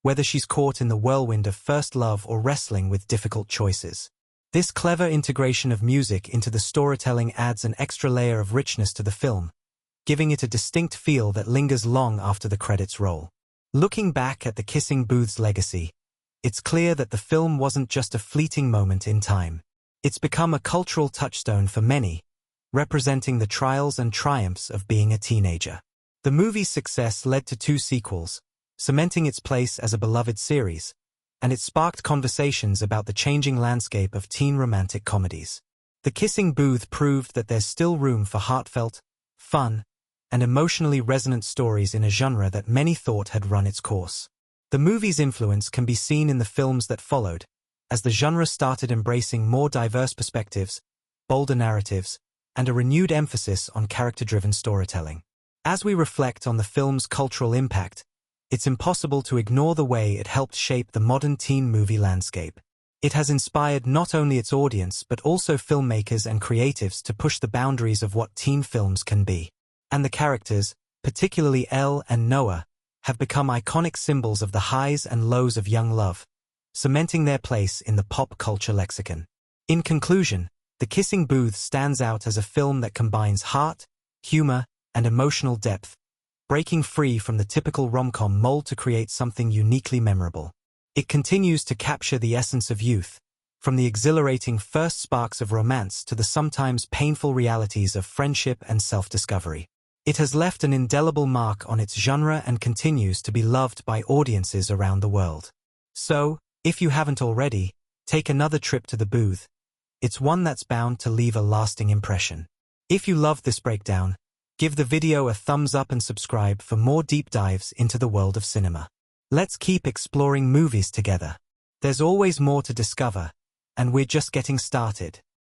S1: whether she's caught in the whirlwind of first love or wrestling with difficult choices. This clever integration of music into the storytelling adds an extra layer of richness to the film, giving it a distinct feel that lingers long after the credits roll. Looking back at The Kissing Booth's legacy, it's clear that the film wasn't just a fleeting moment in time. It's become a cultural touchstone for many, representing the trials and triumphs of being a teenager. The movie's success led to 2 sequels, cementing its place as a beloved series, and it sparked conversations about the changing landscape of teen romantic comedies. The Kissing Booth proved that there's still room for heartfelt, fun, and emotionally resonant stories in a genre that many thought had run its course. The movie's influence can be seen in the films that followed, as the genre started embracing more diverse perspectives, bolder narratives, and a renewed emphasis on character-driven storytelling. As we reflect on the film's cultural impact, it's impossible to ignore the way it helped shape the modern teen movie landscape. It has inspired not only its audience but also filmmakers and creatives to push the boundaries of what teen films can be. And the characters, particularly Elle and Noah, have become iconic symbols of the highs and lows of young love, cementing their place in the pop culture lexicon. In conclusion, The Kissing Booth stands out as a film that combines heart, humor, and emotional depth, breaking free from the typical rom-com mold to create something uniquely memorable. It continues to capture the essence of youth, from the exhilarating first sparks of romance to the sometimes painful realities of friendship and self-discovery. It has left an indelible mark on its genre and continues to be loved by audiences around the world. So, if you haven't already, take another trip to the booth. It's one that's bound to leave a lasting impression. If you loved this breakdown, give the video a thumbs up and subscribe for more deep dives into the world of cinema. Let's keep exploring movies together. There's always more to discover, and we're just getting started.